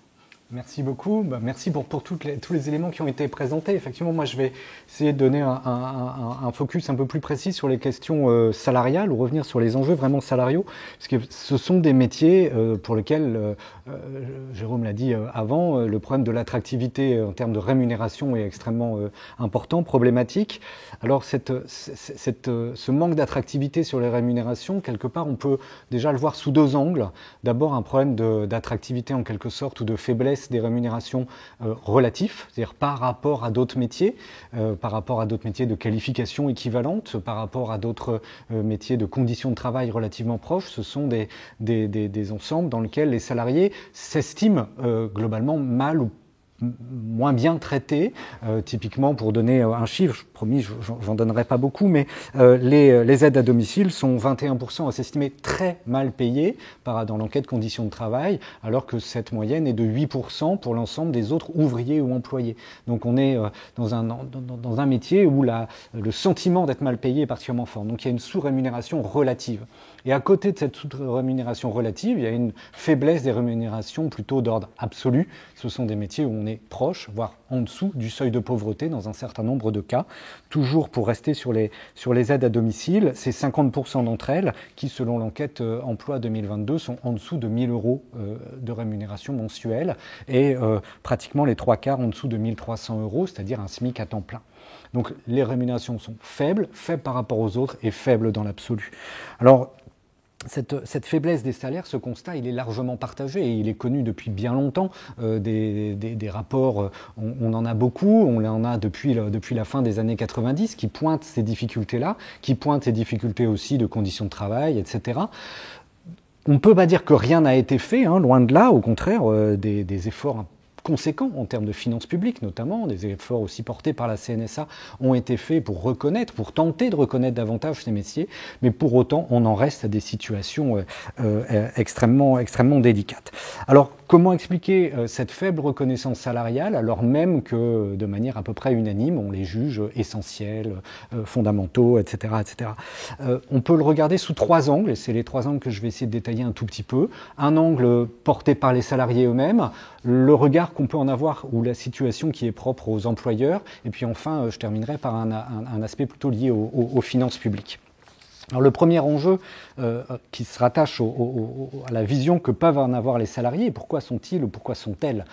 Merci beaucoup. Merci pour tous les éléments qui ont été présentés. Effectivement, moi, je vais essayer de donner un focus un peu plus précis sur les questions salariales ou revenir sur les enjeux vraiment salariaux, parce que ce sont des métiers pour lesquels, Jérôme l'a dit avant, le problème de l'attractivité en termes de rémunération est extrêmement important, problématique. Alors, ce manque d'attractivité sur les rémunérations, quelque part, on peut déjà le voir sous deux angles. D'abord, un problème d'attractivité en quelque sorte ou de faiblesse des rémunérations relatifs, c'est-à-dire par rapport à d'autres métiers, de qualification équivalente, par rapport à d'autres métiers de conditions de travail relativement proches. Ce sont des ensembles dans lesquels les salariés s'estiment globalement mal ou moins bien traités. Typiquement, pour donner un chiffre, promis, j'en donnerai pas beaucoup, mais les aides à domicile sont 21% à s'estimer très mal payées dans l'enquête conditions de travail, alors que cette moyenne est de 8% pour l'ensemble des autres ouvriers ou employés. Donc on est dans un métier où le sentiment d'être mal payé est particulièrement fort. Donc il y a une sous-rémunération relative. Et à côté de cette sous-rémunération relative, il y a une faiblesse des rémunérations plutôt d'ordre absolu. Ce sont des métiers où on est proche, voire en dessous du seuil de pauvreté dans un certain nombre de cas. Toujours pour rester sur les aides à domicile, c'est 50% d'entre elles qui, selon l'enquête emploi 2022, sont en dessous de 1 000 € de rémunération mensuelle et pratiquement les 3/4 en dessous de 1 300 €, c'est-à-dire un SMIC à temps plein. Donc les rémunérations sont faibles par rapport aux autres et faibles dans l'absolu. Alors, cette faiblesse des salaires, ce constat, il est largement partagé et il est connu depuis bien longtemps. Des rapports, on en a beaucoup, on en a depuis la fin des années 90 qui pointent ces difficultés-là, qui pointent ces difficultés aussi de conditions de travail, etc. On ne peut pas dire que rien n'a été fait, loin de là, au contraire, des efforts conséquents en termes de finances publiques notamment, des efforts aussi portés par la CNSA ont été faits pour reconnaître, pour tenter de reconnaître davantage ces métiers, mais pour autant on en reste à des situations extrêmement délicates. Alors comment expliquer cette faible reconnaissance salariale alors même que de manière à peu près unanime on les juge essentiels, fondamentaux, etc. etc. On peut le regarder sous 3 angles, et c'est les 3 angles que je vais essayer de détailler un tout petit peu. Un angle porté par les salariés eux-mêmes, le regard qu'on peut en avoir ou la situation qui est propre aux employeurs, et puis enfin je terminerai par un aspect plutôt lié aux finances publiques. Alors le premier enjeu qui se rattache à la vision que peuvent en avoir les salariés, et pourquoi sont-ils ou pourquoi sont-elles,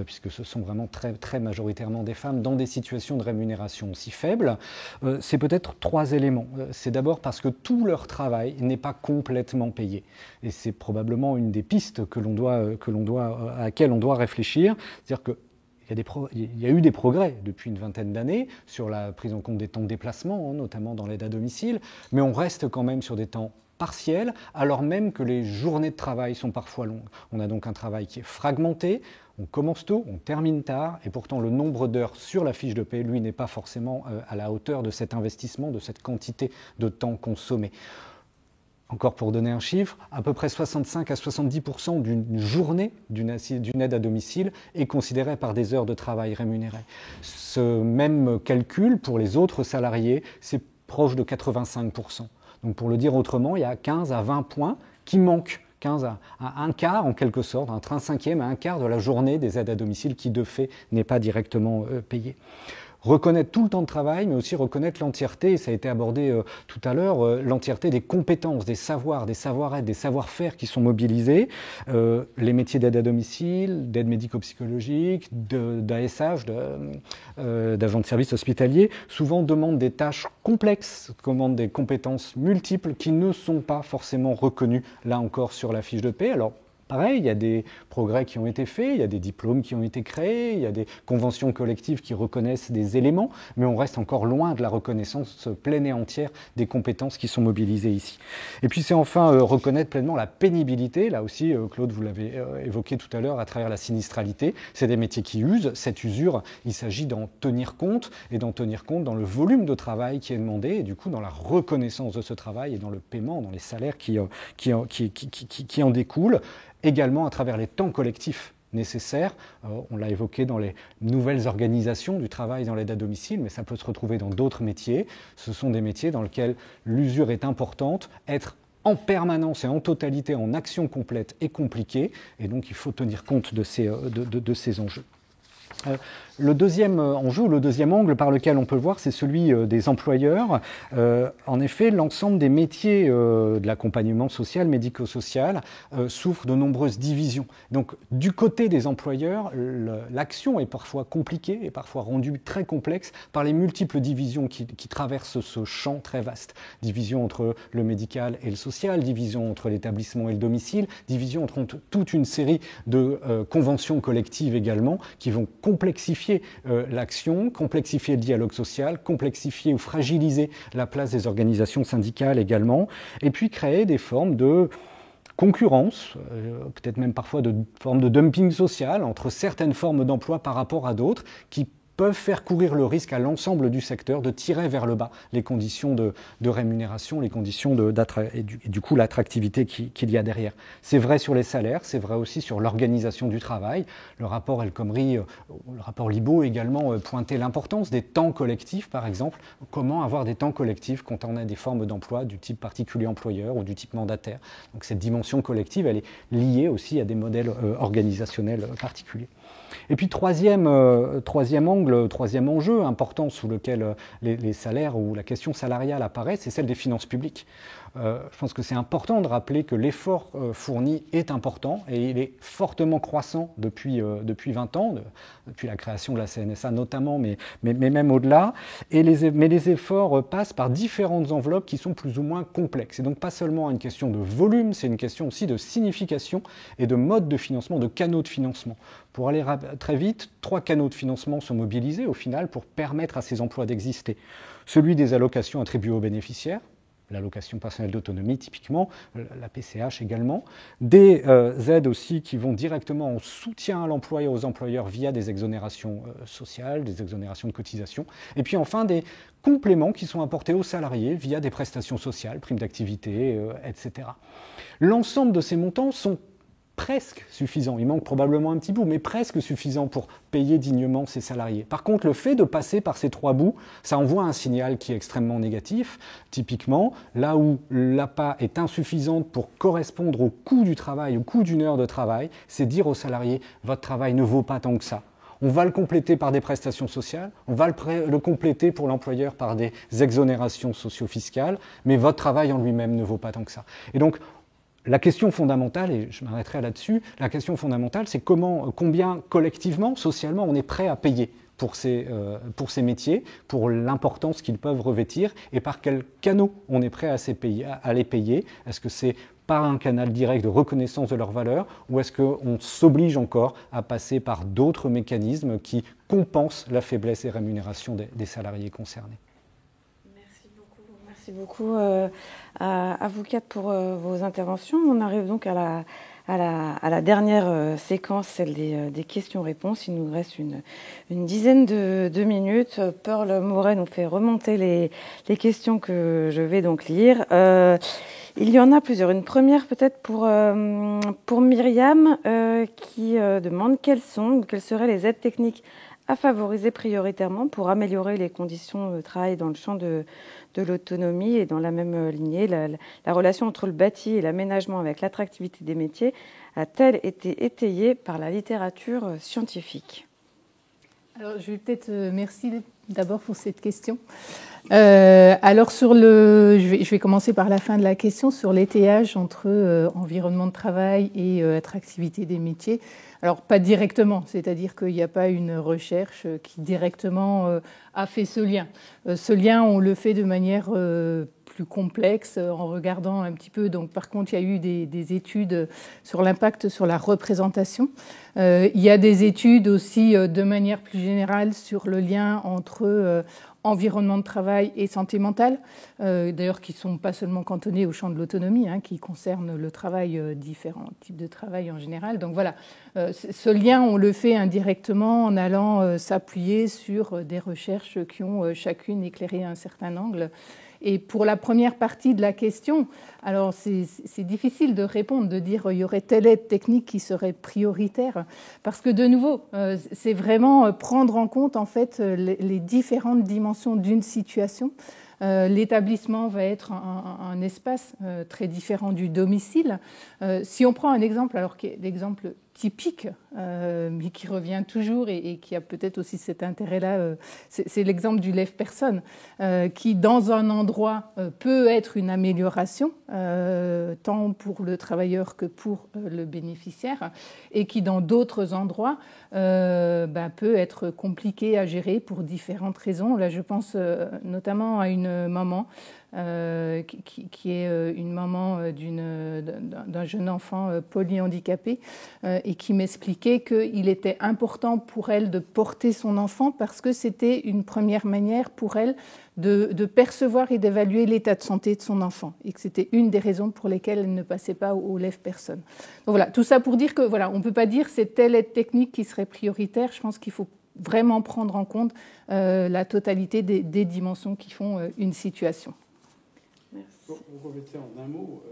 puisque ce sont vraiment très majoritairement des femmes dans des situations de rémunération aussi faibles, c'est peut-être 3 éléments. C'est d'abord parce que tout leur travail n'est pas complètement payé. Et c'est probablement une des pistes à laquelle on doit réfléchir. C'est-à-dire que il y a eu des progrès depuis une vingtaine d'années sur la prise en compte des temps de déplacement, notamment dans l'aide à domicile, mais on reste quand même sur des temps partiels, alors même que les journées de travail sont parfois longues. On a donc un travail qui est fragmenté, on commence tôt, on termine tard, et pourtant le nombre d'heures sur la fiche de paie, lui, n'est pas forcément à la hauteur de cet investissement, de cette quantité de temps consommé. Encore pour donner un chiffre, à peu près 65 à 70% d'une journée d'une aide à domicile est considérée par des heures de travail rémunérées. Ce même calcul pour les autres salariés, c'est proche de 85%. Donc pour le dire autrement, il y a 15 à 20 points qui manquent. 15 à un quart en quelque sorte, un cinquième à un quart de la journée des aides à domicile qui de fait n'est pas directement payée. Reconnaître tout le temps de travail, mais aussi reconnaître l'entièreté, et ça a été abordé tout à l'heure, l'entièreté des compétences, des savoirs, des savoir-être, des savoir-faire qui sont mobilisés. Les métiers d'aide à domicile, d'aide médico-psychologique, d'ASH, d'agents de service hospitalier, souvent demandent des tâches complexes, demandent des compétences multiples qui ne sont pas forcément reconnues, là encore, sur la fiche de paie. Alors, pareil, il y a des progrès qui ont été faits, il y a des diplômes qui ont été créés, il y a des conventions collectives qui reconnaissent des éléments, mais on reste encore loin de la reconnaissance pleine et entière des compétences qui sont mobilisées ici. Et puis c'est enfin reconnaître pleinement la pénibilité. Là aussi, Claude, vous l'avez évoqué tout à l'heure à travers la sinistralité. C'est des métiers qui usent. Cette usure, il s'agit d'en tenir compte, et d'en tenir compte dans le volume de travail qui est demandé, et du coup dans la reconnaissance de ce travail et dans le paiement, dans les salaires qui en découlent. Également à travers les temps collectifs nécessaires. On l'a évoqué dans les nouvelles organisations du travail dans l'aide à domicile, mais ça peut se retrouver dans d'autres métiers. Ce sont des métiers dans lesquels l'usure est importante, être en permanence et en totalité en action complète est compliqué, et donc il faut tenir compte de ces enjeux. Le deuxième enjeu, le deuxième angle par lequel on peut le voir, c'est celui des employeurs. En effet, l'ensemble des métiers de l'accompagnement social, médico-social, souffrent de nombreuses divisions. Donc, du côté des employeurs, l'action est parfois compliquée et parfois rendue très complexe par les multiples divisions qui traversent ce champ très vaste. Division entre le médical et le social, division entre l'établissement et le domicile, division entre toute une série de conventions collectives également qui vont complexifier l'action, complexifier le dialogue social, complexifier ou fragiliser la place des organisations syndicales également, et puis créer des formes de concurrence, peut-être même parfois de formes de dumping social entre certaines formes d'emploi par rapport à d'autres qui peuvent faire courir le risque à l'ensemble du secteur de tirer vers le bas les conditions de rémunération, les conditions et du coup l'attractivité qu'il y a derrière. C'est vrai sur les salaires, c'est vrai aussi sur l'organisation du travail. Le rapport El Khomri, le rapport Libaud également pointait l'importance des temps collectifs, par exemple. Comment avoir des temps collectifs quand on a des formes d'emploi du type particulier employeur ou du type mandataire. Donc cette dimension collective, elle est liée aussi à des modèles organisationnels particuliers. Et puis troisième angle, troisième enjeu important sous lequel les salaires ou la question salariale apparaît, c'est celle des finances publiques. Je pense que c'est important de rappeler que l'effort fourni est important et il est fortement croissant depuis 20 ans, depuis la création de la CNSA notamment, mais même au-delà. Mais les efforts passent par différentes enveloppes qui sont plus ou moins complexes. C'est donc pas seulement une question de volume, c'est une question aussi de signification et de mode de financement, de canaux de financement. Pour aller très vite, 3 canaux de financement sont mobilisés au final pour permettre à ces emplois d'exister. Celui des allocations attribuées aux bénéficiaires, l'allocation personnelle d'autonomie typiquement, la PCH également, des aides aussi qui vont directement en soutien à l'emploi et aux employeurs via des exonérations sociales, des exonérations de cotisations, et puis enfin des compléments qui sont apportés aux salariés via des prestations sociales, primes d'activité, etc. L'ensemble de ces montants sont presque suffisants, il manque probablement un petit bout, mais presque suffisants pour payer dignement ses salariés. Par contre, le fait de passer par ces 3 bouts, ça envoie un signal qui est extrêmement négatif. Typiquement, là où l'APA est insuffisante pour correspondre au coût du travail, au coût d'une heure de travail, c'est dire aux salariés « votre travail ne vaut pas tant que ça ». On va le compléter par des prestations sociales, on va le compléter pour l'employeur par des exonérations socio-fiscales, mais votre travail en lui-même ne vaut pas tant que ça. Et donc, la question fondamentale, et je m'arrêterai là-dessus, la question fondamentale, c'est combien collectivement, socialement, on est prêt à payer pour ces métiers, pour l'importance qu'ils peuvent revêtir, et par quels canaux on est prêt à les payer. Est-ce que c'est par un canal direct de reconnaissance de leur valeur, ou est-ce qu'on s'oblige encore à passer par d'autres mécanismes qui compensent la faiblesse des rémunérations des salariés concernés? Merci beaucoup à vous quatre pour vos interventions. On arrive donc à la dernière séquence, celle des questions-réponses. Il nous reste une dizaine de minutes. Pearl Moret nous fait remonter les questions que je vais donc lire. Il y en a plusieurs. Une première peut-être pour Myriam qui demande quelles seraient les aides techniques à favoriser prioritairement pour améliorer les conditions de travail dans le champ de l'autonomie, et dans la même lignée, la relation entre le bâti et l'aménagement avec l'attractivité des métiers a-t-elle été étayée par la littérature scientifique? Alors, je vais peut-être merci d'abord pour cette question. Alors je vais commencer par la fin de la question sur l'étayage entre environnement de travail et attractivité des métiers. Alors pas directement, c'est-à-dire qu'il n'y a pas une recherche qui directement a fait ce lien. Ce lien, on le fait de manière plus complexe en regardant un petit peu. Donc par contre, il y a eu des études sur l'impact sur la représentation. Il y a des études aussi de manière plus générale sur le lien entre environnement de travail et santé mentale, d'ailleurs qui ne sont pas seulement cantonnés au champ de l'autonomie, qui concernent le travail, différents types de travail en général. Donc voilà, ce lien, on le fait indirectement en allant s'appuyer sur des recherches qui ont chacune éclairé un certain angle. Et pour la première partie de la question, alors c'est difficile de répondre, de dire il y aurait telle aide technique qui serait prioritaire, parce que de nouveau, c'est vraiment prendre en compte en fait les différentes dimensions d'une situation. L'établissement va être un espace très différent du domicile. Si on prend un exemple, alors qui est l'exemple typique, mais qui revient toujours et qui a peut-être aussi cet intérêt-là, c'est l'exemple du lève-personne, qui dans un endroit peut être une amélioration, tant pour le travailleur que pour le bénéficiaire, et qui dans d'autres endroits peut être compliqué à gérer pour différentes raisons. Là, je pense notamment à une maman qui est une maman d'un jeune enfant polyhandicapé et qui m'expliquait qu'il était important pour elle de porter son enfant parce que c'était une première manière pour elle de percevoir et d'évaluer l'état de santé de son enfant et que c'était une des raisons pour lesquelles elle ne passait pas au lève-personne. Donc voilà, tout ça pour dire que voilà, on ne peut pas dire c'est telle aide technique qui serait prioritaire. Je pense qu'il faut vraiment prendre en compte la totalité des dimensions qui font une situation. Merci. Vous remettez en un mot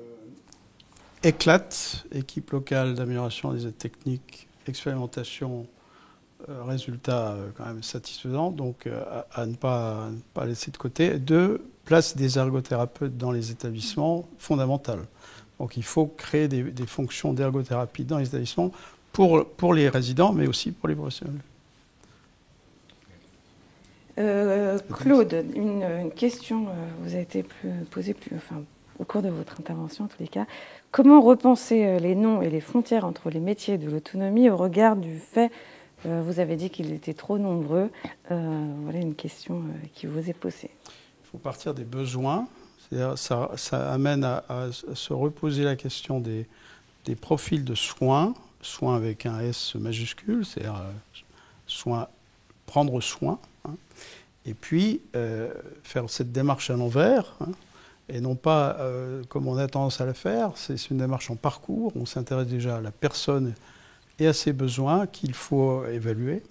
éclate, équipe locale d'amélioration des aides techniques, expérimentation, résultats quand même satisfaisants, donc à ne pas laisser de côté. 2, place des ergothérapeutes dans les établissements, fondamentale. Donc il faut créer des fonctions d'ergothérapie dans les établissements pour les résidents, mais aussi pour les professionnels. Claude, une question vous a été posée au cours de votre intervention en tous les cas. Comment repenser les noms et les frontières entre les métiers de l'autonomie au regard du fait, vous avez dit qu'ils étaient trop nombreux, voilà une question qui vous est posée. Il faut partir des besoins, c'est-à-dire ça amène à se reposer la question des profils de soins avec un S majuscule, c'est-à-dire prendre soin. Et puis, faire cette démarche à l'envers et non pas comme on a tendance à le faire. C'est une démarche en parcours. On s'intéresse déjà à la personne et à ses besoins qu'il faut évaluer.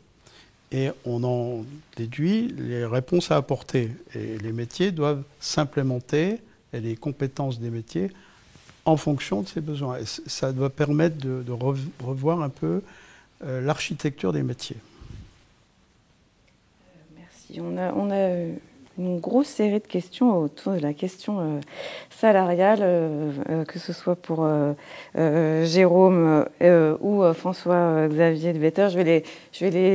Et on en déduit les réponses à apporter. Et les métiers doivent s'implémenter, et les compétences des métiers, en fonction de ces besoins. Et ça doit permettre de revoir un peu l'architecture des métiers. Merci. On a une grosse série de questions autour de la question salariale, que ce soit pour Jérôme ou François-Xavier de Vetter. Je vais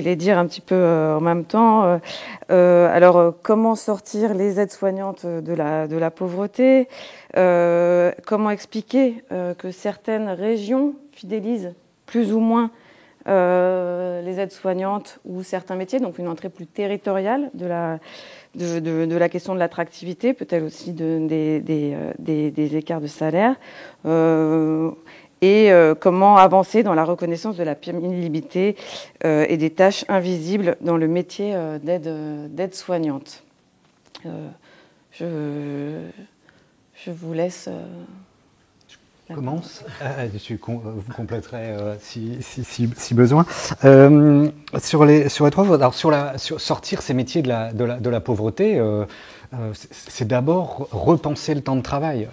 les dire un petit peu en même temps. Alors, comment sortir les aides-soignantes de la pauvreté? Comment expliquer que certaines régions fidélisent plus ou moins les aides-soignantes ou certains métiers, donc une entrée plus territoriale de la question de l'attractivité, peut-être aussi des écarts de salaire, et comment avancer dans la reconnaissance de la pénibilité et des tâches invisibles dans le métier d'aide-soignante. Je vous laisse... Commence. Vous compléterez si besoin. Sur les trois, alors sur sortir ces métiers de la pauvreté, c'est d'abord repenser le temps de travail.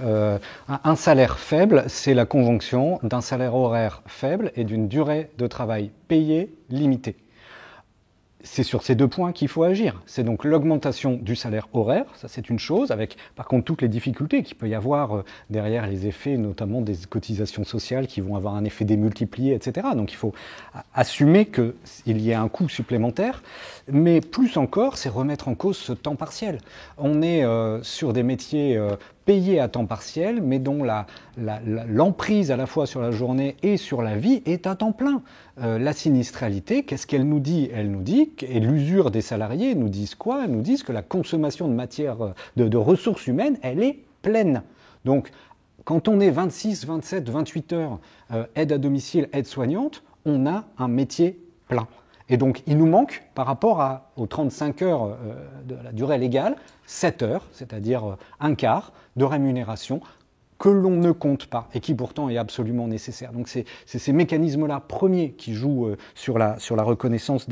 Un salaire faible, c'est la conjonction d'un salaire horaire faible et d'une durée de travail payée limitée. C'est sur ces deux points qu'il faut agir. C'est donc l'augmentation du salaire horaire, ça c'est une chose, avec par contre toutes les difficultés qu'il peut y avoir derrière les effets, notamment des cotisations sociales qui vont avoir un effet démultiplié, etc. Donc il faut assumer qu'il y ait un coût supplémentaire, mais plus encore, c'est remettre en cause ce temps partiel. On est sur des métiers payés à temps partiel, mais dont l'emprise à la fois sur la journée et sur la vie est à temps plein. La sinistralité, qu'est-ce qu'elle nous dit? Elle nous dit, et l'usure des salariés nous disent quoi? Elles nous disent que la consommation de matière, de ressources humaines, elle est pleine. Donc, quand on est 26, 27, 28 heures aide à domicile, aide-soignante, on a un métier plein. Et donc, il nous manque, par rapport aux 35 heures de la durée légale, 7 heures, c'est-à-dire un quart de rémunération que l'on ne compte pas et qui pourtant est absolument nécessaire. Donc, c'est ces mécanismes-là premiers qui jouent sur la reconnaissance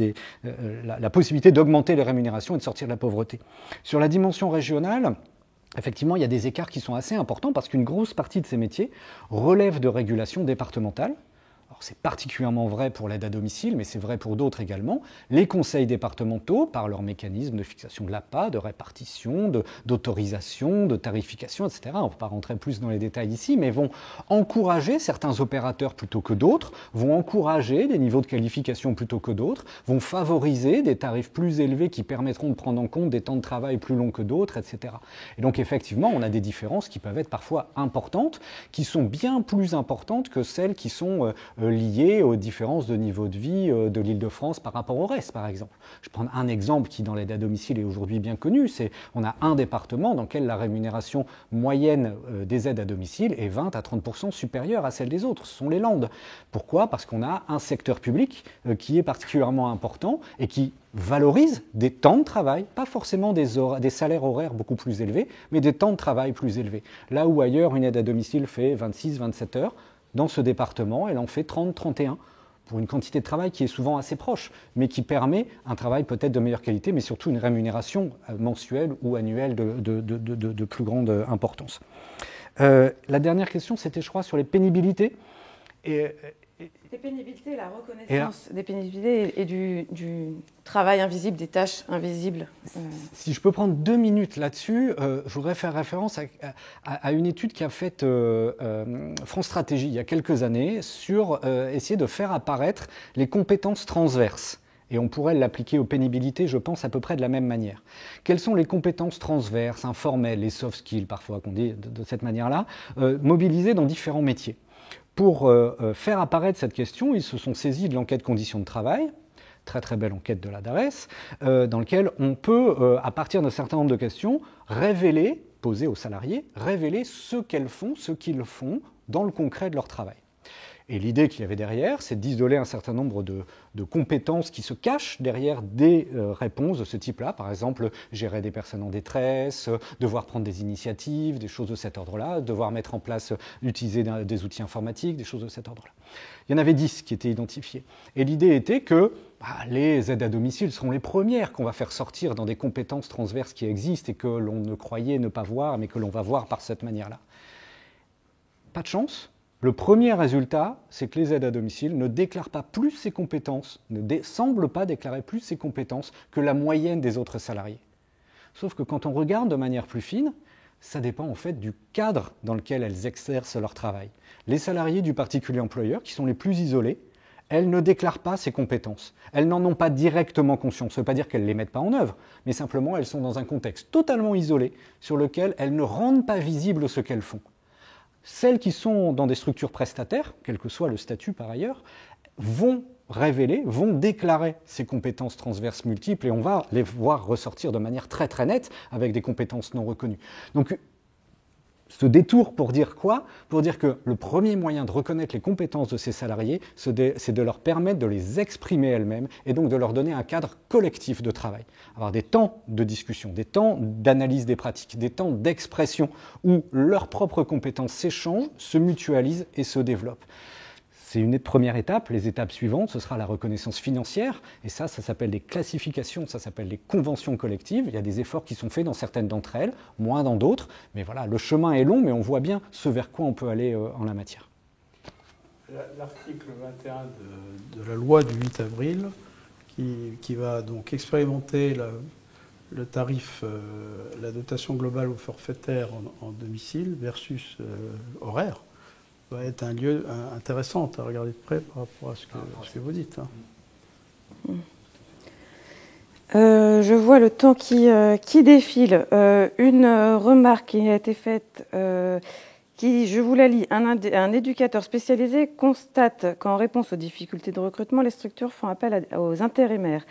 la possibilité d'augmenter les rémunérations et de sortir de la pauvreté. Sur la dimension régionale, effectivement, il y a des écarts qui sont assez importants parce qu'une grosse partie de ces métiers relève de régulation départementale. C'est particulièrement vrai pour l'aide à domicile, mais c'est vrai pour d'autres également. Les conseils départementaux, par leurs mécanismes de fixation de l'APA, de répartition, d'autorisation, de tarification, etc., on ne va pas rentrer plus dans les détails ici, mais vont encourager certains opérateurs plutôt que d'autres, vont encourager des niveaux de qualification plutôt que d'autres, vont favoriser des tarifs plus élevés qui permettront de prendre en compte des temps de travail plus longs que d'autres, etc. Et donc effectivement, on a des différences qui peuvent être parfois importantes, qui sont bien plus importantes que celles qui sont liées aux différences de niveau de vie de l'Île-de-France par rapport au reste, par exemple. Je vais prendre un exemple qui, dans l'aide à domicile, est aujourd'hui bien connu. On a un département dans lequel la rémunération moyenne des aides à domicile est 20 à 30% supérieure à celle des autres. Ce sont les Landes. Pourquoi? Parce qu'on a un secteur public qui est particulièrement important et qui valorise des temps de travail, pas forcément des salaires horaires beaucoup plus élevés, mais des temps de travail plus élevés. Là où ailleurs, une aide à domicile fait 26-27 heures, dans ce département, elle en fait 30-31 pour une quantité de travail qui est souvent assez proche, mais qui permet un travail peut-être de meilleure qualité, mais surtout une rémunération mensuelle ou annuelle de plus grande importance. La dernière question, c'était, je crois, sur les pénibilités. Les pénibilités, la reconnaissance des pénibilités et du travail invisible, des tâches invisibles. Si je peux prendre 2 minutes là-dessus, je voudrais faire référence à une étude qu'a faite France Stratégie il y a quelques années sur essayer de faire apparaître les compétences transverses. Et on pourrait l'appliquer aux pénibilités, je pense, à peu près de la même manière. Quelles sont les compétences transverses, informelles, les soft skills parfois, qu'on dit de cette manière-là, mobilisées dans différents métiers? Pour faire apparaître cette question, ils se sont saisis de l'enquête conditions de travail, très très belle enquête de la DARES, dans laquelle on peut, à partir d'un certain nombre de questions, poser aux salariés, révéler ce qu'elles font, ce qu'ils font dans le concret de leur travail. Et l'idée qu'il y avait derrière, c'est d'isoler un certain nombre de compétences qui se cachent derrière des réponses de ce type-là. Par exemple, gérer des personnes en détresse, devoir prendre des initiatives, des choses de cet ordre-là, devoir mettre en place, utiliser des outils informatiques, des choses de cet ordre-là. Il y en avait 10 qui étaient identifiés. Et l'idée était que les aides à domicile seront les premières qu'on va faire sortir dans des compétences transverses qui existent et que l'on ne croyait ne pas voir, mais que l'on va voir par cette manière-là. Pas de chance. Le premier résultat, c'est que les aides à domicile ne déclarent pas plus ces compétences, ne semblent pas déclarer plus ces compétences que la moyenne des autres salariés. Sauf que quand on regarde de manière plus fine, ça dépend en fait du cadre dans lequel elles exercent leur travail. Les salariés du particulier employeur, qui sont les plus isolés, elles ne déclarent pas ces compétences. Elles n'en ont pas directement conscience. Ça ne veut pas dire qu'elles ne les mettent pas en œuvre, mais simplement elles sont dans un contexte totalement isolé sur lequel elles ne rendent pas visible ce qu'elles font. Celles qui sont dans des structures prestataires, quel que soit le statut par ailleurs, vont révéler, vont déclarer ces compétences transverses multiples et on va les voir ressortir de manière très très nette avec des compétences non reconnues. Donc ce détour pour dire quoi? Pour dire que le premier moyen de reconnaître les compétences de ces salariés, c'est de leur permettre de les exprimer elles-mêmes et donc de leur donner un cadre collectif de travail. Avoir des temps de discussion, des temps d'analyse des pratiques, des temps d'expression où leurs propres compétences s'échangent, se mutualisent et se développent. C'est une première étape. Les étapes suivantes, ce sera la reconnaissance financière. Et ça s'appelle des classifications, ça s'appelle des conventions collectives. Il y a des efforts qui sont faits dans certaines d'entre elles, moins dans d'autres. Mais voilà, le chemin est long, mais on voit bien ce vers quoi on peut aller en la matière. L'article 21 de la loi du 8 avril, qui va donc expérimenter le tarif, la dotation globale ou forfaitaire en domicile versus horaire, va être un lieu intéressant à regarder de près par rapport à ce que vous dites. Hein. Je vois le temps qui défile. Une remarque qui a été faite, je vous la lis. Un éducateur spécialisé constate qu'en réponse aux difficultés de recrutement, les structures font appel aux intérimaires.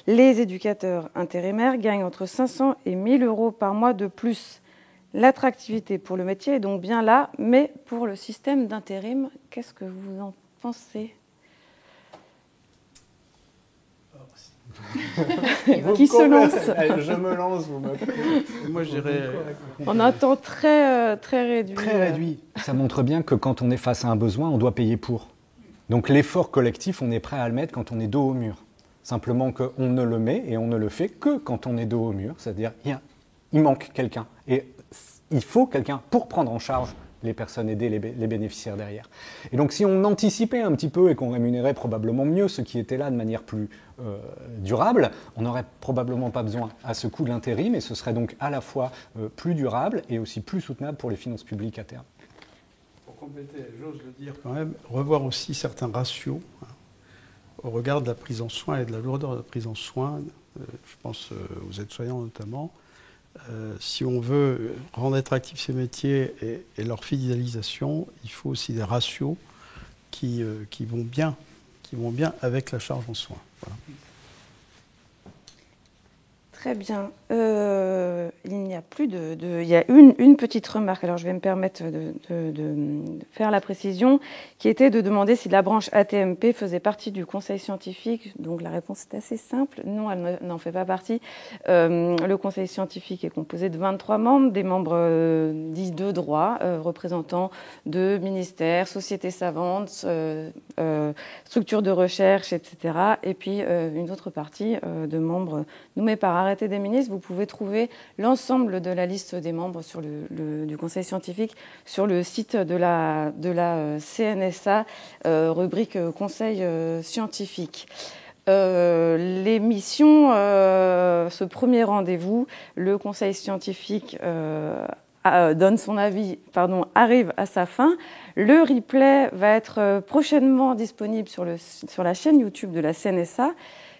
Les éducateurs intérimaires gagnent entre 500 et 1 000 euros par mois de plus. L'attractivité pour le métier est donc bien là, mais pour le système d'intérim, qu'est-ce que vous en pensez? Qui se lance? Je me lance, vous me... Moi, je dirais... On a un temps très réduit. Très réduit. Ça montre bien que quand on est face à un besoin, on doit payer pour. Donc l'effort collectif, on est prêt à le mettre quand on est dos au mur. Simplement qu'on ne le met et on ne le fait que quand on est dos au mur. C'est-à-dire, il manque quelqu'un. Et il faut quelqu'un pour prendre en charge les personnes aidées, les bénéficiaires derrière. Et donc si on anticipait un petit peu et qu'on rémunérait probablement mieux ceux qui étaient là de manière plus durable, on n'aurait probablement pas besoin à ce coût de l'intérim et ce serait donc à la fois plus durable et aussi plus soutenable pour les finances publiques à terme. Pour compléter, j'ose le dire quand même, revoir aussi certains ratios au regard de la prise en soin et de la lourdeur de la prise en soin, je pense aux aides-soignants notamment. Si on veut rendre attractifs ces métiers et leur fidélisation, il faut aussi des ratios qui vont bien avec la charge en soins. Voilà. Très bien. Il n'y a plus il y a une petite remarque. Alors, je vais me permettre de faire la précision, qui était de demander si la branche AT-MP faisait partie du conseil scientifique. Donc, la réponse est assez simple. Non, elle n'en fait pas partie. Le conseil scientifique est composé de 23 membres, des membres dits de droit, représentants de ministères, sociétés savantes, structures de recherche, etc. Et puis, une autre partie de membres nommés par arrêté des ministres. Vous pouvez trouver l'ensemble de la liste des membres du conseil scientifique sur le site de la CNSA, rubrique conseil scientifique. Les missions, ce premier rendez-vous, le conseil scientifique donne son avis, arrive à sa fin. Le replay va être prochainement disponible sur la chaîne YouTube de la CNSA.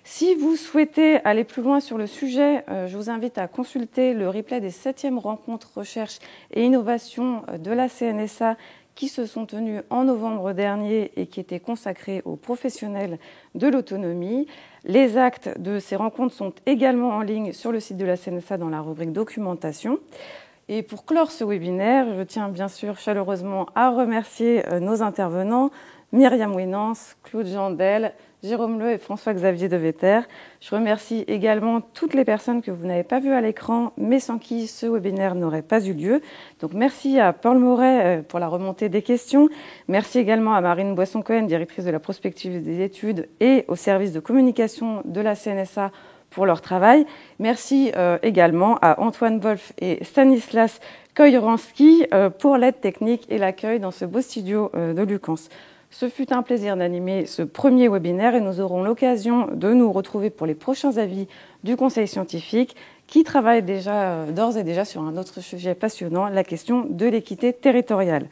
Si vous souhaitez aller plus loin sur le sujet, je vous invite à consulter le replay des 7e rencontres recherche et innovation de la CNSA qui se sont tenues en novembre dernier et qui étaient consacrées aux professionnels de l'autonomie. Les actes de ces rencontres sont également en ligne sur le site de la CNSA dans la rubrique documentation. Et pour clore ce webinaire, je tiens bien sûr chaleureusement à remercier nos intervenants. Myriam Winans, Claude Jandel, Jérôme Leu et François-Xavier Devetter. Je remercie également toutes les personnes que vous n'avez pas vues à l'écran, mais sans qui ce webinaire n'aurait pas eu lieu. Donc merci à Paul Moret pour la remontée des questions. Merci également à Marine Boisson-Cohen, directrice de la prospective des études, et au service de communication de la CNSA pour leur travail. Merci également à Antoine Wolf et Stanislas Koyranski pour l'aide technique et l'accueil dans ce beau studio de Lucans. Ce fut un plaisir d'animer ce premier webinaire et nous aurons l'occasion de nous retrouver pour les prochains avis du Conseil scientifique qui travaille d'ores et déjà sur un autre sujet passionnant, la question de l'équité territoriale.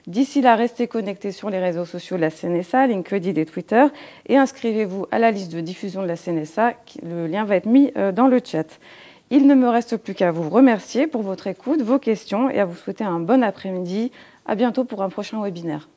D'ici là, restez connectés sur les réseaux sociaux de la CNSA, LinkedIn et Twitter, et inscrivez-vous à la liste de diffusion de la CNSA. Le lien va être mis dans le chat. Il ne me reste plus qu'à vous remercier pour votre écoute, vos questions, et à vous souhaiter un bon après-midi. À bientôt pour un prochain webinaire.